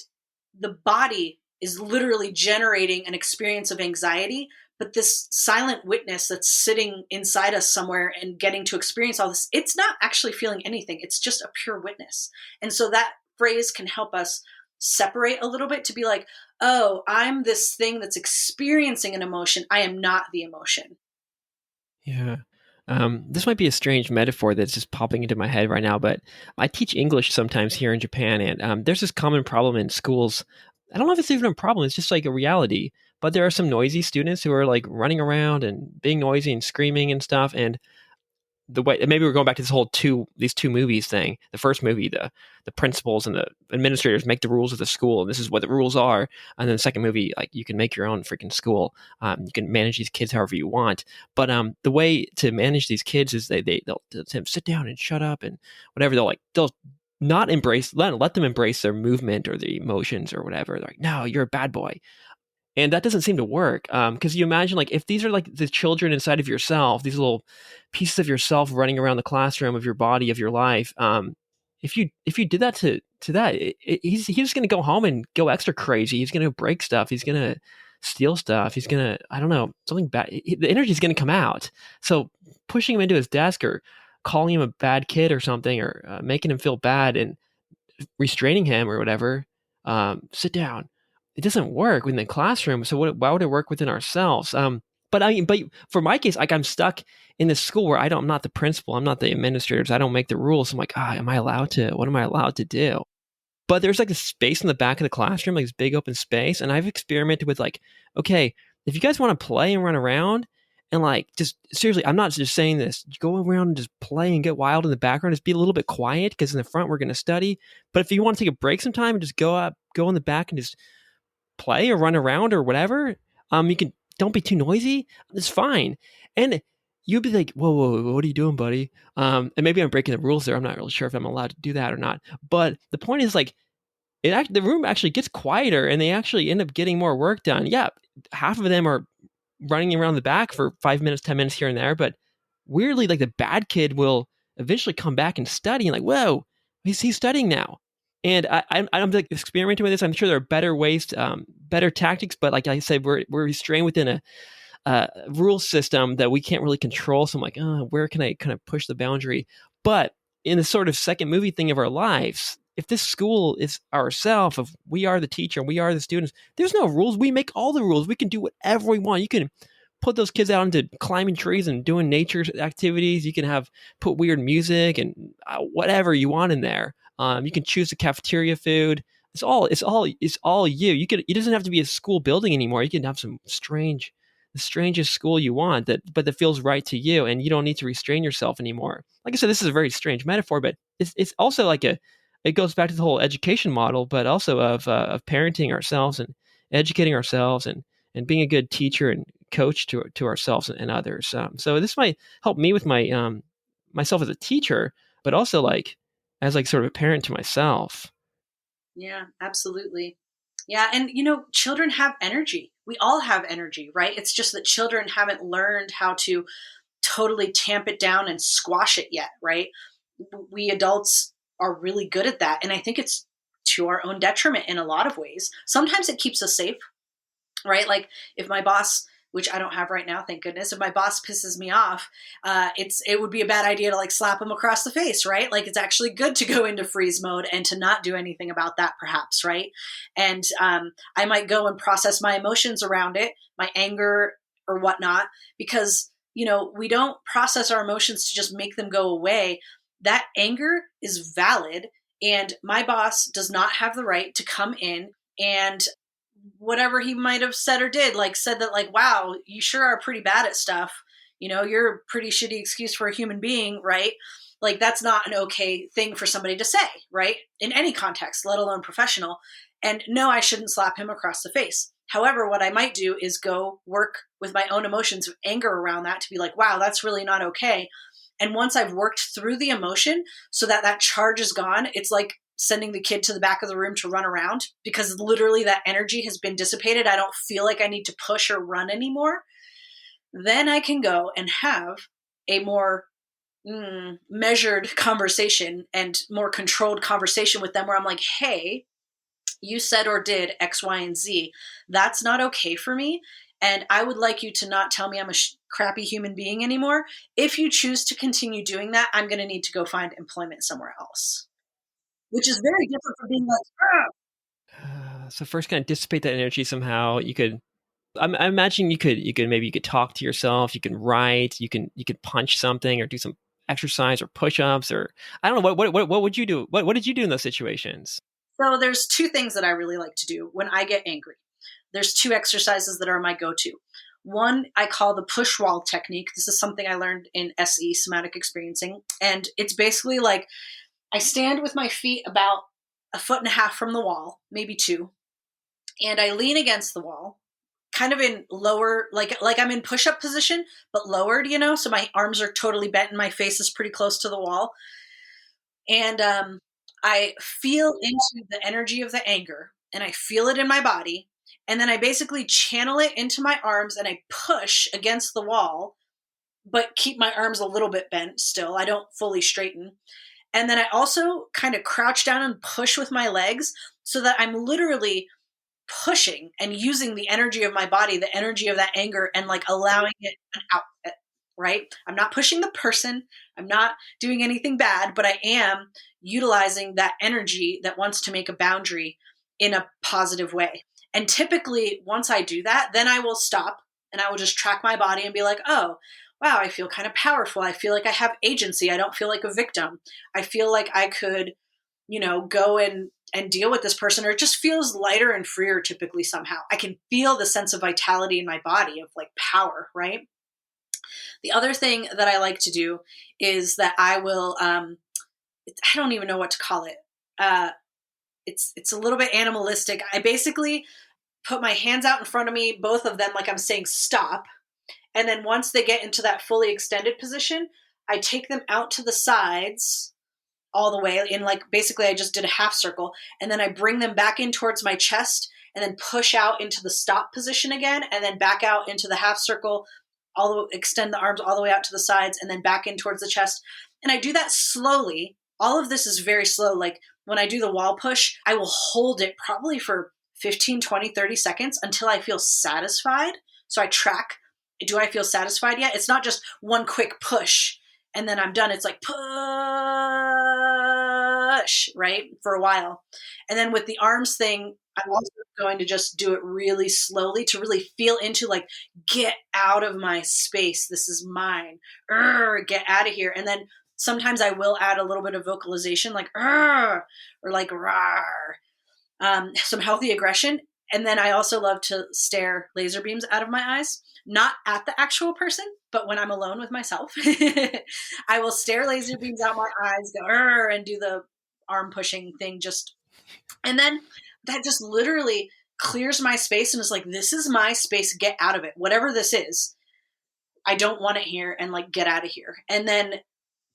the body is literally generating an experience of anxiety, but this silent witness that's sitting inside us somewhere and getting to experience all this, it's not actually feeling anything. It's just a pure witness. And so that phrase can help us separate a little bit to be like, oh, I'm this thing that's experiencing an emotion. I am not the emotion. Yeah. This might be a strange metaphor that's just popping into my head right now, but I teach English sometimes here in Japan, and there's this common problem in schools. I don't know if it's even a problem, it's just like a reality, but there are some noisy students who are like running around and being noisy and screaming and stuff, and the way, maybe we're going back to these two movies thing. The first movie, the principals and the administrators make the rules of the school, and this is what the rules are. And then the second movie, like, you can make your own freaking school. You can manage these kids however you want. But the way to manage these kids is they'll tell them sit down and shut up and whatever. They'll not let them embrace their movement or the emotions or whatever. They're like, no, you're a bad boy. And that doesn't seem to work, because you imagine, like, if these are like the children inside of yourself, these little pieces of yourself running around the classroom of your body, of your life. If you did that to that, he's just going to go home and go extra crazy. He's going to break stuff. He's going to steal stuff. He's going to, I don't know, something bad. The energy is going to come out. So pushing him into his desk or calling him a bad kid or something, or making him feel bad and restraining him or whatever, sit down. It doesn't work within the classroom. So why would it work within ourselves? But I mean, but for my case, like I'm stuck in this school where I'm not the principal, I'm not the administrators, I don't make the rules. I'm like, am I allowed to? What am I allowed to do? But there's like a space in the back of the classroom, like this big open space, and I've experimented with like, okay, if you guys want to play and run around, and like just seriously, I'm not just saying this. Go around and just play and get wild in the background. Just be a little bit quiet because in the front we're going to study. But if you want to take a break sometime and just go in the back and just play or run around or whatever, you can don't be too noisy. It's fine. And you'd be like, whoa, what are you doing, buddy? And maybe I'm breaking the rules there. I'm not really sure if I'm allowed to do that or not. But the point is like, the room actually gets quieter and they actually end up getting more work done. Yeah, half of them are running around the back for 5 minutes, 10 minutes here and there. But weirdly, like the bad kid will eventually come back and study and like, whoa, he's studying now. And I'm like experimenting with this. I'm sure there are better ways, better tactics. But like I said, we're restrained within a rule system that we can't really control. So I'm like, where can I kind of push the boundary? But in the sort of second movie thing of our lives, if this school is ourself, if we are the teacher and we are the students, there's no rules. We make all the rules. We can do whatever we want. You can put those kids out into climbing trees and doing nature activities. You can put weird music and whatever you want in there. You can choose the cafeteria food. It's all you. It doesn't have to be a school building anymore. You can have the strangest school you want but that feels right to you, and you don't need to restrain yourself anymore. Like I said, this is a very strange metaphor, but it's also like it goes back to the whole education model, but also of parenting ourselves and educating ourselves and being a good teacher and coach to ourselves and others. So this might help me with my myself as a teacher, but also like as like sort of a parent to myself. Yeah, absolutely. Yeah. And, children have energy. We all have energy, right? It's just that children haven't learned how to totally tamp it down and squash it yet, right? We adults are really good at that. And I think it's to our own detriment in a lot of ways. Sometimes it keeps us safe, right? Like if my boss, which I don't have right now, thank goodness, if my boss pisses me off, it would be a bad idea to like slap him across the face, right? Like it's actually good to go into freeze mode and to not do anything about that, perhaps, right? And I might go and process my emotions around it, my anger or whatnot, because we don't process our emotions to just make them go away. That anger is valid, and my boss does not have the right to come in and whatever he might have said or did, like said that like, wow, you sure are pretty bad at stuff. You're a pretty shitty excuse for a human being, right? Like that's not an okay thing for somebody to say, right? In any context, let alone professional. And no, I shouldn't slap him across the face. However, what I might do is go work with my own emotions of anger around that to be like, wow, that's really not okay. And once I've worked through the emotion so that charge is gone, it's like sending the kid to the back of the room to run around because literally that energy has been dissipated. I don't feel like I need to push or run anymore. Then I can go and have a more measured conversation and more controlled conversation with them where I'm like, hey, you said or did X, Y, and Z. That's not okay for me. And I would like you to not tell me I'm a crappy human being anymore. If you choose to continue doing that, I'm going to need to go find employment somewhere else. Which is very different from being like, So first kind of dissipate that energy somehow. You could, I imagine you could talk to yourself, you can write, you could punch something or do some exercise or push-ups or I don't know, what would you do? What did you do in those situations? So there's two things that I really like to do when I get angry. There's two exercises that are my go-to. One I call the push wall technique. This is something I learned in SE, Somatic Experiencing. And it's basically like I stand with my feet about 1.5 feet from the wall, maybe 2, and I lean against the wall, kind of in lower, like I'm in push-up position, but lowered, so my arms are totally bent and my face is pretty close to the wall. And I feel into the energy of the anger and I feel it in my body. And then I basically channel it into my arms and I push against the wall, but keep my arms a little bit bent still. I don't fully straighten. And then I also kind of crouch down and push with my legs so that I'm literally pushing and using the energy of my body, the energy of that anger, and like allowing it an outlet, right? I'm not pushing the person. I'm not doing anything bad, but I am utilizing that energy that wants to make a boundary in a positive way. And typically once I do that, then I will stop and I will just track my body and be like, oh, wow, I feel kind of powerful. I feel like I have agency. I don't feel like a victim. I feel like I could, go and deal with this person, or it just feels lighter and freer typically somehow. I can feel the sense of vitality in my body of like power, right? The other thing that I like to do is that I will, I don't even know what to call it. It's a little bit animalistic. I basically put my hands out in front of me, both of them, like I'm saying stop. And then once they get into that fully extended position, I take them out to the sides all the way in, like, basically I just did a half circle, and then I bring them back in towards my chest and then push out into the stop position again, and then back out into the half circle, extend the arms all the way out to the sides, and then back in towards the chest. And I do that slowly. All of this is very slow. Like when I do the wall push, I will hold it probably for 15, 20, 30 seconds until I feel satisfied. So I track, do I feel satisfied yet? It's not just one quick push and then I'm done. It's like push, right? For a while. And then with the arms thing, I'm also going to just do it really slowly to really feel into, like, get out of my space. This is mine. Get out of here. And then sometimes I will add a little bit of vocalization, like or like rawr, some healthy aggression. And then I also love to stare laser beams out of my eyes, not at the actual person, but when I'm alone with myself, I will stare laser beams out my eyes, go and do the arm pushing thing, and then that just literally clears my space and is like, this is my space, get out of it. Whatever this is, I don't want it here, and like, get out of here. And then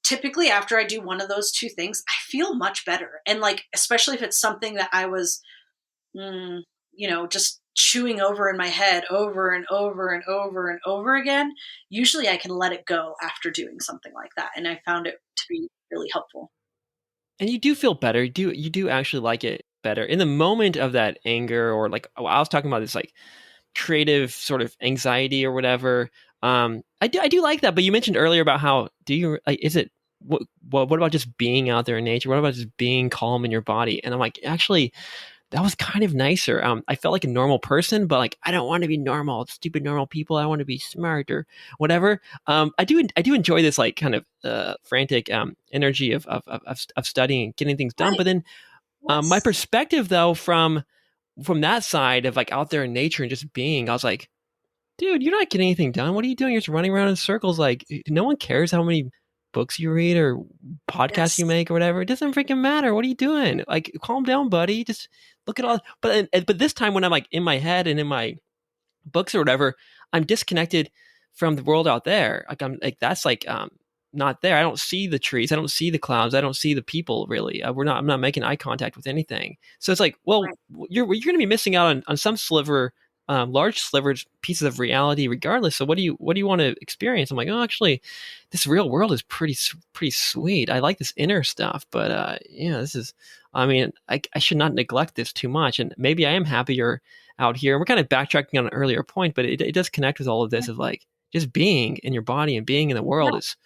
typically after I do one of those two things, I feel much better. And like, especially if it's something that I was, just chewing over in my head over and over and over and over again, usually I can let it go after doing something like that. And I found it to be really helpful. And you do feel better. You do actually like it better in the moment of that anger, or like, I was talking about this like creative sort of anxiety or whatever. I do like that. But you mentioned earlier about how is it what about just being out there in nature? What about just being calm in your body? And I'm like, actually, that was kind of nicer. I felt like a normal person, but like, I don't want to be normal, stupid normal people. I want to be smart or whatever. I do enjoy this like kind of frantic energy of studying, getting things done. Right. But then Yes. my perspective though, from that side of like out there in nature and just being, I was like, dude, you're not getting anything done. What are you doing? You're just running around in circles. Like, no one cares how many books you read or podcasts you Yes. make or whatever. It doesn't freaking matter. What are you doing? Like, calm down, buddy. Just look at all. But this time when I'm like in my head and in my books or whatever, I'm disconnected from the world out there. Like, I'm like, that's like not there. I don't see the trees. I don't see the clouds. I don't see the people really. I'm not making eye contact with anything. So it's like, well, Right. you're going to be missing out on some sliver, large slivers, pieces of reality, regardless. So what do you want to experience? I'm like, oh, actually, this real world is pretty sweet. I like this inner stuff, but this is. I mean, I should not neglect this too much, and maybe I am happier out here. And we're kind of backtracking on an earlier point, but it does connect with all of this of like just being in your body and being in the world is.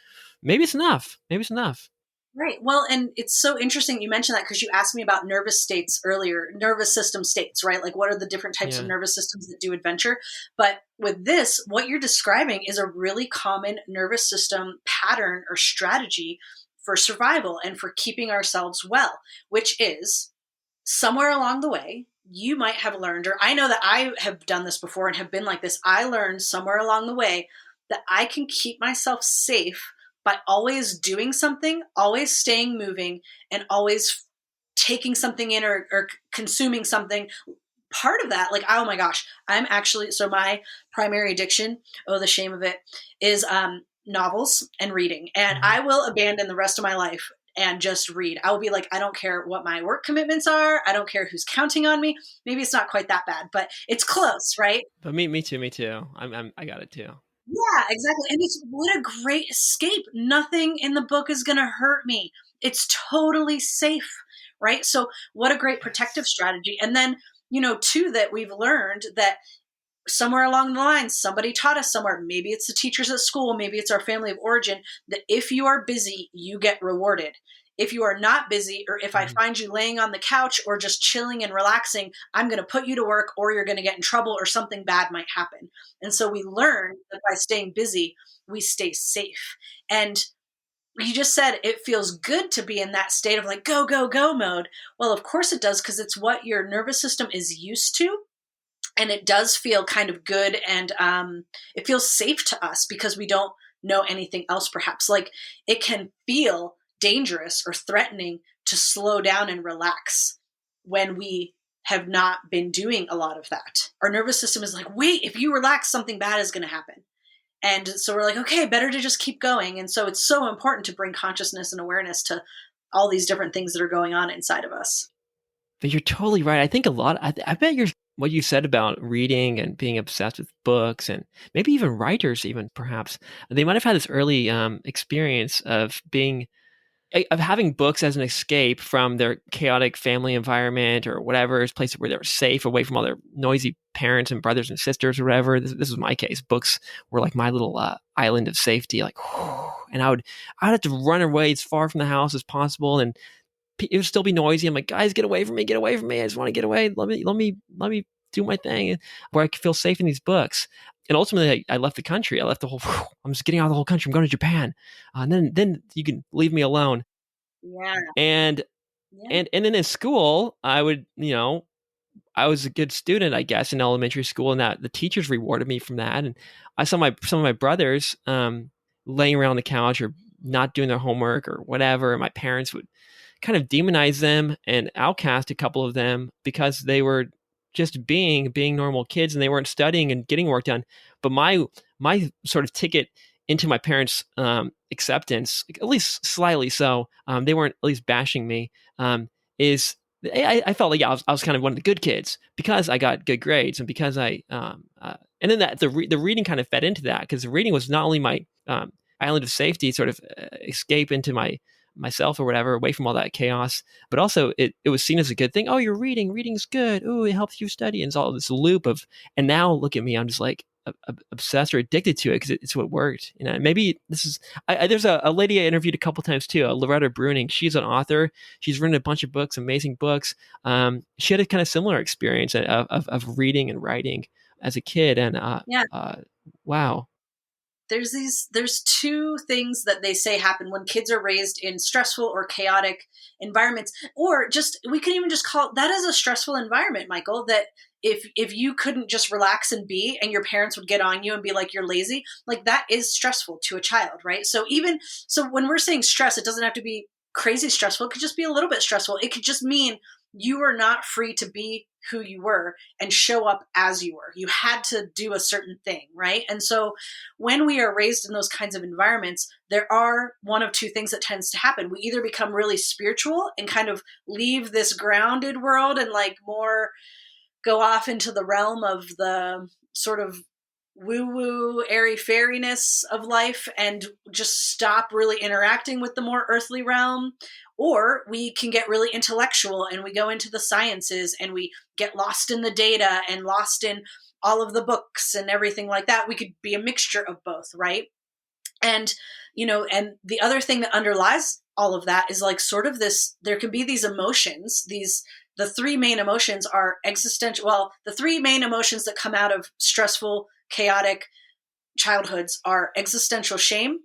Maybe it's enough. Maybe it's enough. Right. Well, and it's so interesting you mentioned that because you asked me about nervous states earlier, nervous system states, right? Like, what are the different types of nervous systems that do adventure? But with this, what you're describing is a really common nervous system pattern or strategy for survival and for keeping ourselves well, which is somewhere along the way, you might have learned, or I know that I have done this before and have been like this. I learned somewhere along the way that I can keep myself safe by always doing something, always staying moving, and always taking something in or consuming something. Part of that, like, oh my gosh, so my primary addiction, oh, the shame of it, is novels and reading. And I will abandon the rest of my life and just read. I will be like, I don't care what my work commitments are. I don't care who's counting on me. Maybe it's not quite that bad, but it's close, right? But me too. I got it too. Yeah, exactly. And what a great escape. Nothing in the book is going to hurt me. It's totally safe, right? So what a great protective strategy. And then, too, that we've learned that somewhere along the line, somebody taught us somewhere, maybe it's the teachers at school, maybe it's our family of origin, that if you are busy, you get rewarded. if you are not busy, or if I find you laying on the couch or just chilling and relaxing, I'm going to put you to work, or you're going to get in trouble, or something bad might happen. And so we learn that by staying busy, we stay safe. And you just said it feels good to be in that state of like, go, go, go mode. Well, of course it does, because it's what your nervous system is used to. And it does feel kind of good. And it feels safe to us because we don't know anything else, perhaps. Like, it can feel dangerous or threatening to slow down and relax when we have not been doing a lot of that. Our nervous system is like, wait, if you relax, something bad is going to happen. And so we're like, okay, better to just keep going. And so it's so important to bring consciousness and awareness to all these different things that are going on inside of us. But you're totally right. I think a lot, I bet what you said about reading and being obsessed with books, and maybe even writers, even perhaps, they might have had this early experience of having books as an escape from their chaotic family environment or whatever, is place where they were safe, away from all their noisy parents and brothers and sisters or whatever. This was my case. Books were like my little island of safety. Like, and I'd have to run away as far from the house as possible, and it would still be noisy. I'm like, guys, get away from me! Get away from me! I just want to get away. Let me do my thing, where I could feel safe in these books. And ultimately, I left the country. I left the whole. I'm just getting out of the whole country. I'm going to Japan, and then you can leave me alone. Yeah. And then in school, I would, I was a good student, I guess, in elementary school, and that the teachers rewarded me from that. And I saw some of my brothers laying around the couch or not doing their homework or whatever. And my parents would kind of demonize them and outcast a couple of them because they were just being normal kids, and they weren't studying and getting work done. But my sort of ticket into my parents' acceptance, at least slightly so, they weren't at least bashing me, is I felt like I was kind of one of the good kids because I got good grades, and because and then that the reading kind of fed into that, because the reading was not only my island of safety, sort of escape into myself or whatever, away from all that chaos, but also it was seen as a good thing. Oh, you're reading's good. Oh, it helps you study. And it's all this loop of, and now look at me, I'm just like obsessed or addicted to it because it's what worked. Maybe this is, there's a lady I interviewed a couple times too, Loretta Bruning. She's an author. She's written a bunch of books, amazing books. She had a kind of similar experience of reading and writing as a kid. And wow. There's two things that they say happen when kids are raised in stressful or chaotic environments, or just, we can even just call that as a stressful environment, Michael, that if you couldn't just relax and be, and your parents would get on you and be like, you're lazy, like that is stressful to a child, right? So when we're saying stress, it doesn't have to be crazy stressful. It could just be a little bit stressful. It could just mean you were not free to be who you were and show up as you were. You had to do a certain thing, right? And so when we are raised in those kinds of environments, there are one of two things that tends to happen. We either become really spiritual and kind of leave this grounded world and like more go off into the realm of the sort of woo-woo, airy-fairiness of life and just stop really interacting with the more earthly realm. Or we can get really intellectual and we go into the sciences and we get lost in the data and lost in all of the books and everything like that. We could be a mixture of both, right? And, and the other thing that underlies all of that is like sort of this, there can be these emotions, the three main emotions are existential. Well, the three main emotions that come out of stressful, chaotic childhoods are existential shame,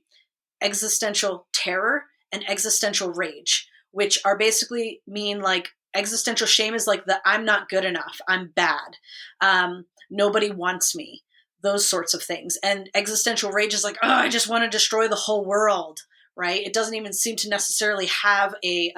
existential terror, and existential rage, which are basically mean like existential shame is like the I'm not good enough, I'm bad, nobody wants me, those sorts of things. And existential rage is like, oh, I just want to destroy the whole world, right? It doesn't even seem to necessarily have a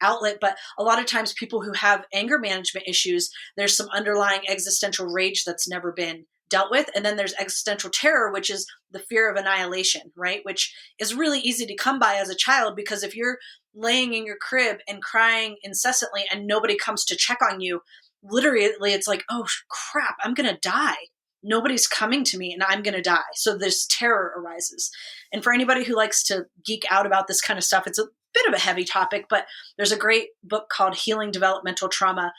outlet, but a lot of times people who have anger management issues, there's some underlying existential rage that's never been dealt with. And then there's existential terror, which is the fear of annihilation, right? Which is really easy to come by as a child, because if you're laying in your crib and crying incessantly and nobody comes to check on you, literally it's like, oh crap, I'm going to die. Nobody's coming to me and I'm going to die. So this terror arises. And for anybody who likes to geek out about this kind of stuff, it's a bit of a heavy topic, but there's a great book called Healing Developmental Trauma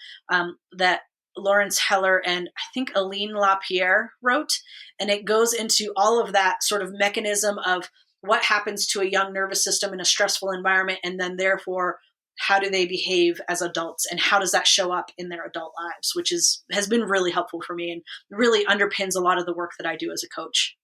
that Lawrence Heller and I think Aline Lapierre wrote. And it goes into all of that sort of mechanism of what happens to a young nervous system in a stressful environment, and then therefore how do they behave as adults, and how does that show up in their adult lives, which has been really helpful for me and really underpins a lot of the work that I do as a coach.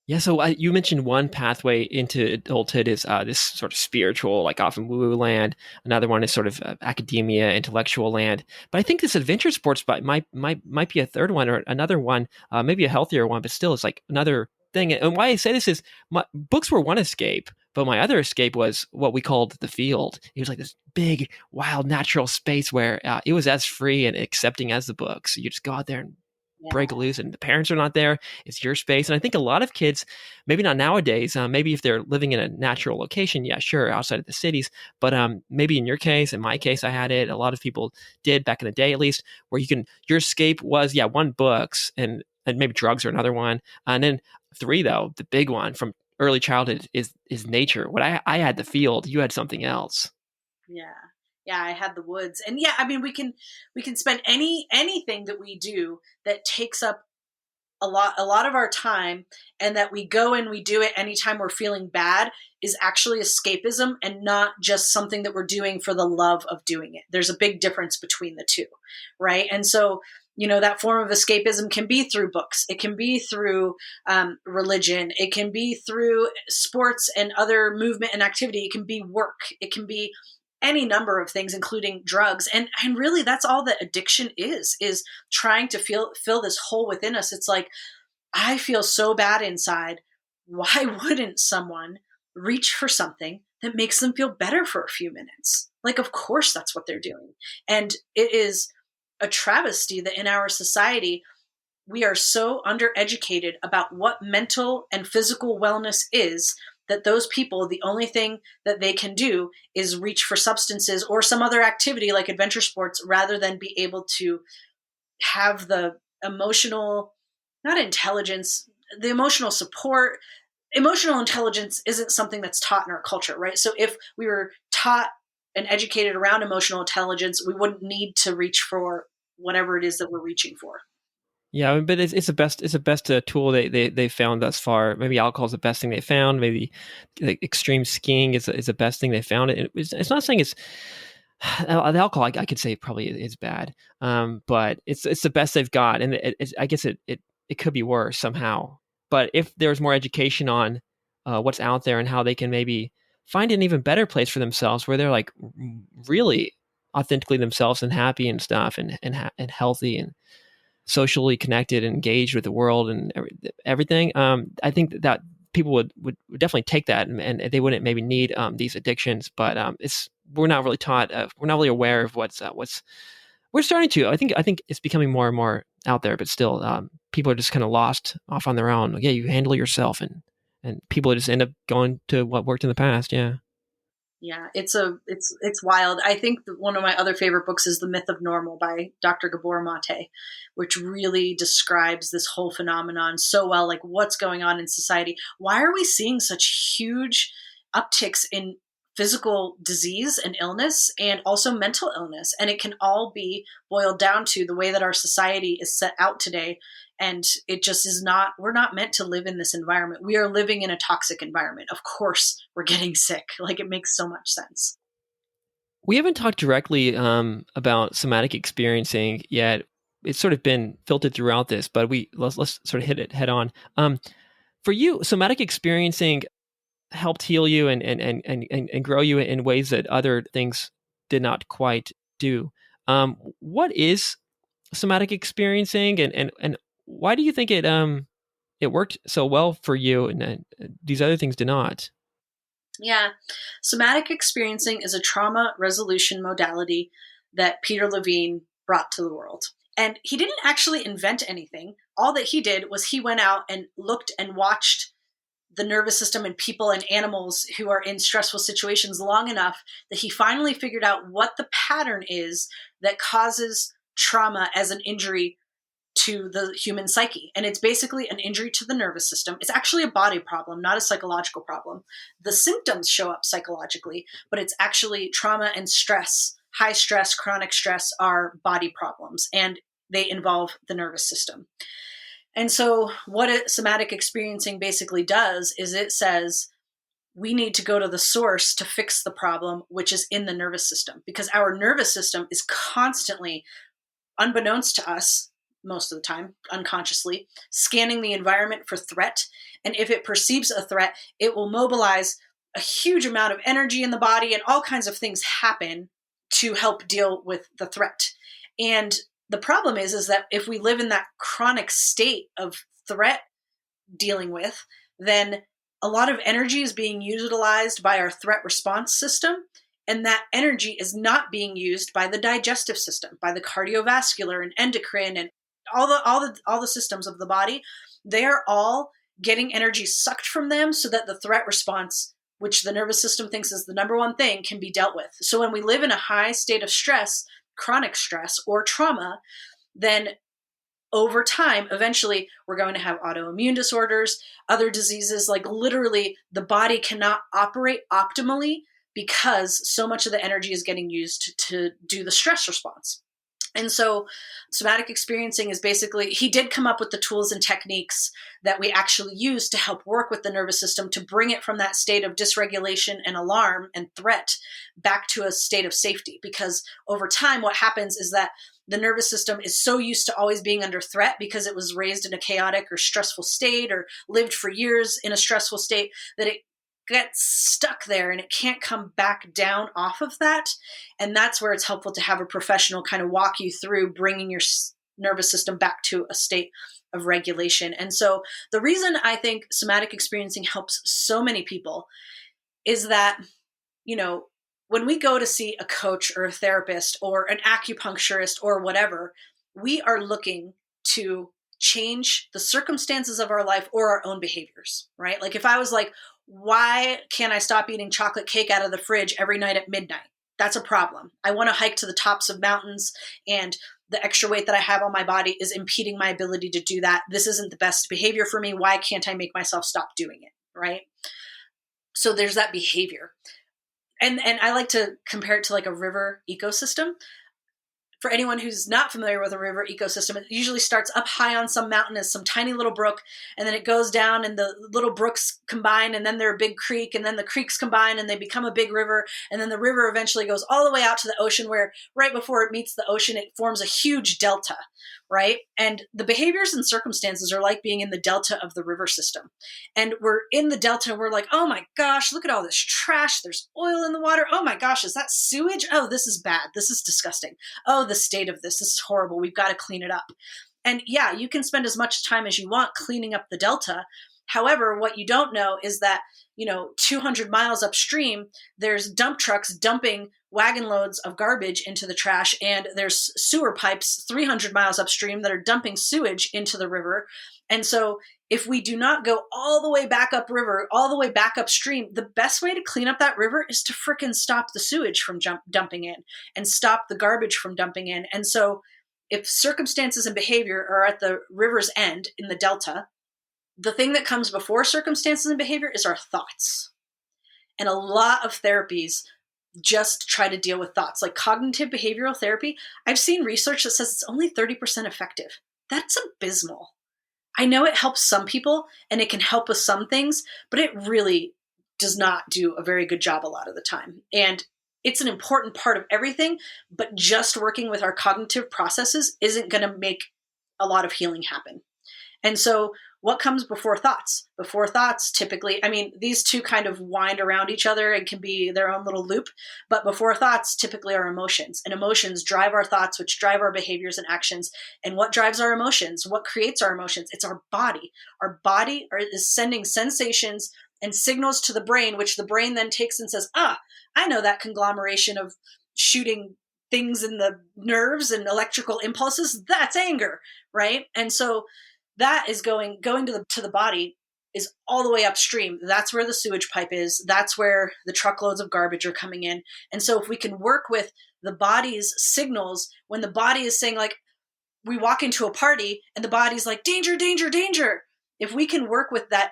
Yeah, so you mentioned one pathway into adulthood is this sort of spiritual, like often woo-woo land. Another one is sort of academia, intellectual land. But I think this adventure sports might be a third one or another one, maybe a healthier one, but still it's like another thing. And why I say this is my books were one escape, but my other escape was what we called the field. It was like this big, wild, natural space where it was as free and accepting as the books. You just go out there and break loose, and the parents are not there. It's your space. And I think a lot of kids, maybe not nowadays, maybe if they're living in a natural location, yeah, sure, outside of the cities, but maybe in your case, in my case, I had it. A lot of people did back in the day, at least, where your escape was, yeah, one, books, and maybe drugs are another one. And then three, though, the big one from early childhood is nature. What I had the field, you had something else. Yeah. Yeah, I had the woods. And yeah, I mean, we can spend anything that we do that takes up a lot of our time, and that we go and we do it anytime we're feeling bad, is actually escapism, and not just something that we're doing for the love of doing it. There's a big difference between the two, right? And so, that form of escapism can be through books. It can be through religion. It can be through sports and other movement and activity. It can be work. It can be any number of things, including drugs. And really, that's all that addiction is trying to fill this hole within us. It's like, I feel so bad inside. Why wouldn't someone reach for something that makes them feel better for a few minutes? Like, of course, that's what they're doing. And it is a travesty that in our society, we are so undereducated about what mental and physical wellness is, that those people, the only thing that they can do is reach for substances or some other activity like adventure sports, rather than be able to have the emotional, not intelligence, the emotional support. Emotional intelligence isn't something that's taught in our culture, right? So if we were taught and educated around emotional intelligence, we wouldn't need to reach for whatever it is that we're reaching for. Yeah, but it's the best tool they found thus far. Maybe alcohol is the best thing they found. Maybe like extreme skiing is the best thing they found. It's not saying it's the alcohol. I could say probably is bad, but it's the best they've got, and I guess it could be worse somehow. But if there's more education on what's out there and how they can maybe find an even better place for themselves, where they're like really authentically themselves and happy and stuff, and healthy and socially connected and engaged with the world and everything. I think that people would definitely take that, and they wouldn't maybe need these addictions. But we're not really taught. We're not really aware of what's. We're starting to. I think it's becoming more and more out there, but still, people are just kind of lost off on their own. Like, yeah, you handle yourself, and people just end up going to what worked in the past. Yeah. Yeah, it's wild. I think one of my other favorite books is The Myth of Normal by Dr. Gabor Mate, which really describes this whole phenomenon so well, like what's going on in society. Why are we seeing such huge upticks in physical disease and illness, and also mental illness? And it can all be boiled down to the way that our society is set out today. And it just is not, we're not meant to live in this environment. We are living in a toxic environment. Of course, we're getting sick. Like, it makes so much sense. We haven't talked directly about somatic experiencing yet. It's sort of been filtered throughout this, but let's sort of hit it head on. For you, somatic experiencing helped heal you and grow you in ways that other things did not quite do. What is somatic experiencing, and why do you think it worked so well for you, and these other things did not? Yeah. Somatic experiencing is a trauma resolution modality that Peter Levine brought to the world. And he didn't actually invent anything. All that he did was he went out and looked and watched the nervous system and people and animals who are in stressful situations long enough that he finally figured out what the pattern is that causes trauma as an injury to the human psyche. And it's basically an injury to the nervous system. It's actually a body problem, not a psychological problem. The symptoms show up psychologically, but it's actually trauma and stress. High stress, chronic stress are body problems, and they involve the nervous system. And so what somatic experiencing basically does is it says, we need to go to the source to fix the problem, which is in the nervous system, because our nervous system is constantly, unbeknownst to us, most of the time, unconsciously, scanning the environment for threat. And if it perceives a threat, it will mobilize a huge amount of energy in the body, and all kinds of things happen to help deal with the threat. And the problem is that if we live in that chronic state of threat dealing with, then a lot of energy is being utilized by our threat response system. And that energy is not being used by the digestive system, by the cardiovascular and endocrine and all the systems of the body. They are all getting energy sucked from them so that the threat response, which the nervous system thinks is the number one thing, can be dealt with. So when we live in a high state of stress, chronic stress or trauma, then over time, eventually we're going to have autoimmune disorders, other diseases, like literally the body cannot operate optimally because so much of the energy is getting used to do the stress response. And so somatic experiencing is basically, he did come up with the tools and techniques that we actually use to help work with the nervous system to bring it from that state of dysregulation and alarm and threat back to a state of safety. Because over time, what happens is that the nervous system is so used to always being under threat because it was raised in a chaotic or stressful state or lived for years in a stressful state that it gets stuck there and it can't come back down off of that. And that's where it's helpful to have a professional kind of walk you through bringing your nervous system back to a state of regulation. And so the reason I think somatic experiencing helps so many people is that, when we go to see a coach or a therapist or an acupuncturist or whatever, we are looking to change the circumstances of our life or our own behaviors, right? Like if I was like, why can't I stop eating chocolate cake out of the fridge every night at midnight? That's a problem. I want to hike to the tops of mountains and the extra weight that I have on my body is impeding my ability to do that. This isn't the best behavior for me. Why can't I make myself stop doing it, right? So there's that behavior. And I like to compare it to like a river ecosystem. For anyone who's not familiar with a river ecosystem, it usually starts up high on some mountain as some tiny little brook, and then it goes down and the little brooks combine, and then they're a big creek, and then the creeks combine and they become a big river, and then the river eventually goes all the way out to the ocean where right before it meets the ocean, it forms a huge delta, right? And the behaviors and circumstances are like being in the delta of the river system. And we're in the delta and we're like, oh my gosh, look at all this trash. There's oil in the water. Oh my gosh, is that sewage? Oh, this is bad. This is disgusting. Oh, the state of this is horrible. We've got to clean it up. And yeah, you can spend as much time as you want cleaning up the delta. However, what you don't know is that, 200 miles upstream, there's dump trucks dumping wagon loads of garbage into the trash, and there's sewer pipes 300 miles upstream that are dumping sewage into the river. And so if we do not go all the way back upriver, all the way back upstream, the best way to clean up that river is to frickin' stop the sewage from dumping in and stop the garbage from dumping in. And so if circumstances and behavior are at the river's end in the delta, the thing that comes before circumstances and behavior is our thoughts. And a lot of therapies just try to deal with thoughts. Like cognitive behavioral therapy, I've seen research that says it's only 30% effective. That's abysmal. I know it helps some people and it can help with some things, but it really does not do a very good job a lot of the time. And it's an important part of everything, but just working with our cognitive processes isn't going to make a lot of healing happen. And so what comes before thoughts? Before thoughts, typically, these two kind of wind around each other and can be their own little loop, but before thoughts typically are emotions. And emotions drive our thoughts, which drive our behaviors and actions. And what drives our emotions? What creates our emotions? It's our body. Our body is sending sensations and signals to the brain, which the brain then takes and says, I know that conglomeration of shooting things in the nerves and electrical impulses. That's anger, right? And so that is going to the body is all the way upstream. That's where the sewage pipe is. That's where the truckloads of garbage are coming in. And so if we can work with the body's signals, when the body is saying, like, we walk into a party and the body's like, danger, danger, danger. If we can work with that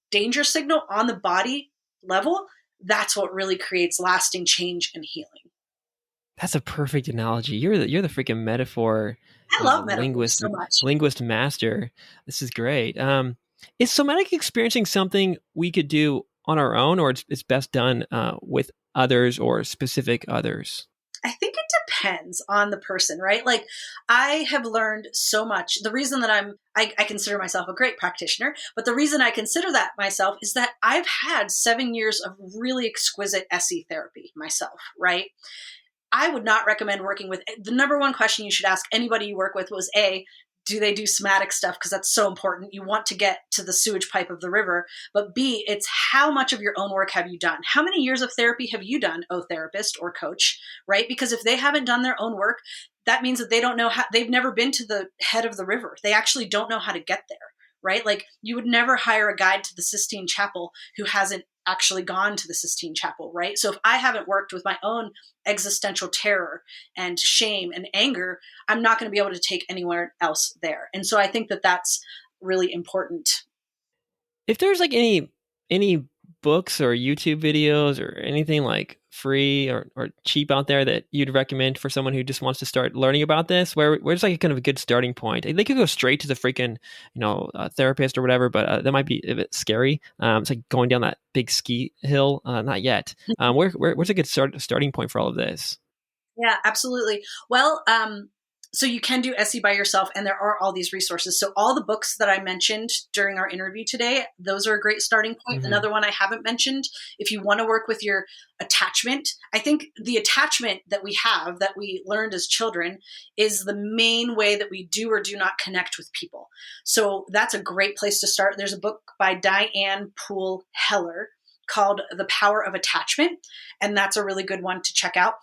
danger signal on the body level, that's what really creates lasting change and healing. That's a perfect analogy. You're the freaking metaphor I love metaphors linguist so much. linguist master. This is great. Is somatic experiencing something we could do on our own, or it's best done with others or specific others? I think it depends on the person, right? Like I have learned so much. The reason that I consider myself a great practitioner, but the reason I consider that myself is that I've had 7 years of really exquisite SE therapy myself, right? I would not recommend working with the number one question you should ask anybody you work with was A, do they do somatic stuff? Because that's so important. You want to get to the sewage pipe of the river. But B, it's how much of your own work have you done? How many years of therapy have you done, oh therapist or coach, right? Because if they haven't done their own work, that means that they don't know how, they've never been to the head of the river. They actually don't know how to get there, right? Like you would never hire a guide to the Sistine Chapel who hasn't actually gone to the Sistine Chapel, right? So if I haven't worked with my own existential terror and shame and anger, I'm not going to be able to take anywhere else there. And so I think that that's really important. If there's like any books or YouTube videos or anything like free or cheap out there that you'd recommend for someone who just wants to start learning about this, where's like kind of a good starting point? They could go straight to the freaking therapist or whatever, but that might be a bit scary. It's like going down that big ski hill. Not yet. Where's a good starting point for all of this? Yeah, absolutely. Well, so you can do SE by yourself, and there are all these resources. So all the books that I mentioned during our interview today, those are a great starting point. Mm-hmm. Another one I haven't mentioned, if you want to work with your attachment, I think the attachment that we have, that we learned as children, is the main way that we do or do not connect with people. So that's a great place to start. There's a book by Diane Poole Heller called The Power of Attachment, and that's a really good one to check out.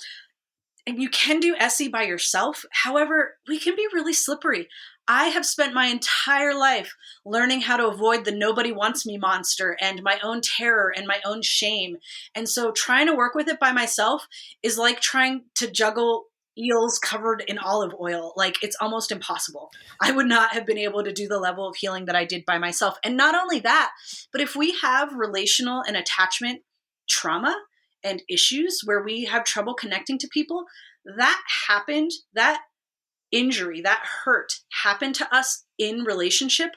And you can do SE by yourself. However, we can be really slippery. I have spent my entire life learning how to avoid the nobody wants me monster and my own terror and my own shame. And so trying to work with it by myself is like trying to juggle eels covered in olive oil. Like it's almost impossible. I would not have been able to do the level of healing that I did by myself. And not only that, but if we have relational and attachment trauma and issues where we have trouble connecting to people, that happened, that injury, that hurt happened to us in relationship.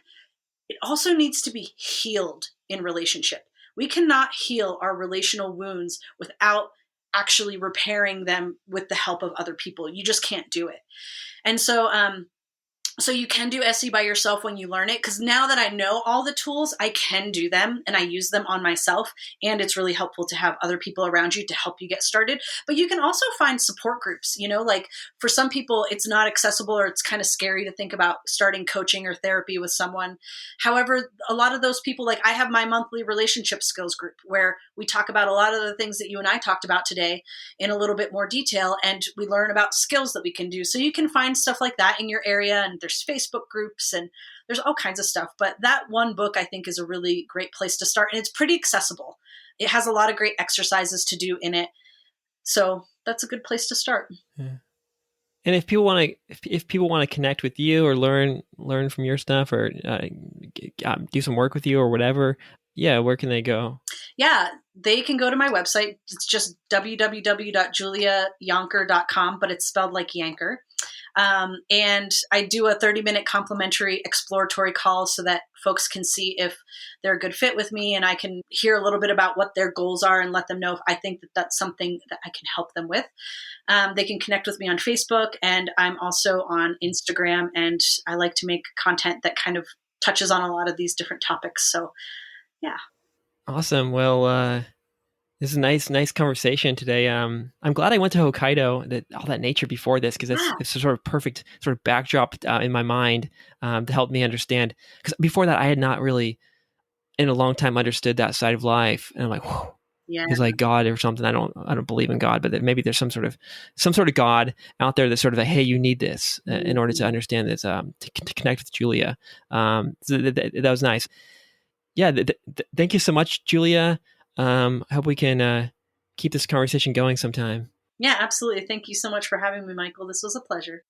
It also needs to be healed in relationship. We cannot heal our relational wounds without actually repairing them with the help of other people. You just can't do it. And so you can do SE by yourself when you learn it, because now that I know all the tools, I can do them and I use them on myself. And it's really helpful to have other people around you to help you get started. But you can also find support groups, like for some people, it's not accessible or it's kind of scary to think about starting coaching or therapy with someone. However, a lot of those people, like I have my monthly relationship skills group where we talk about a lot of the things that you and I talked about today in a little bit more detail. And we learn about skills that we can do. So you can find stuff like that in your area, and there's Facebook groups and there's all kinds of stuff. But that one book I think is a really great place to start. And it's pretty accessible. It has a lot of great exercises to do in it. So that's a good place to start. Yeah. And if people want to connect with you or learn from your stuff or do some work with you or whatever, yeah, where can they go? Yeah, they can go to my website. It's just www.juliayanker.com, but it's spelled like Yanker. And I do a 30-minute complimentary exploratory call so that folks can see if they're a good fit with me, and I can hear a little bit about what their goals are and let them know if I think that that's something that I can help them with. They can connect with me on Facebook, and I'm also on Instagram, and I like to make content that kind of touches on a lot of these different topics. So, yeah. Awesome. Well, this is a nice conversation today. I'm glad I went to Hokkaido, all that nature before this, because it's a sort of perfect sort of backdrop in my mind to help me understand. Because before that, I had not really, in a long time, understood that side of life, and I'm like, whoa, Yeah. It's like God or something. I don't believe in God, but that maybe there's some sort of God out there that's sort of like, hey, you need this in order to understand this, to connect with Julia. So that was nice. Yeah, thank you so much, Julia. I hope we can keep this conversation going sometime. Yeah, absolutely. Thank you so much for having me, Michael. This was a pleasure.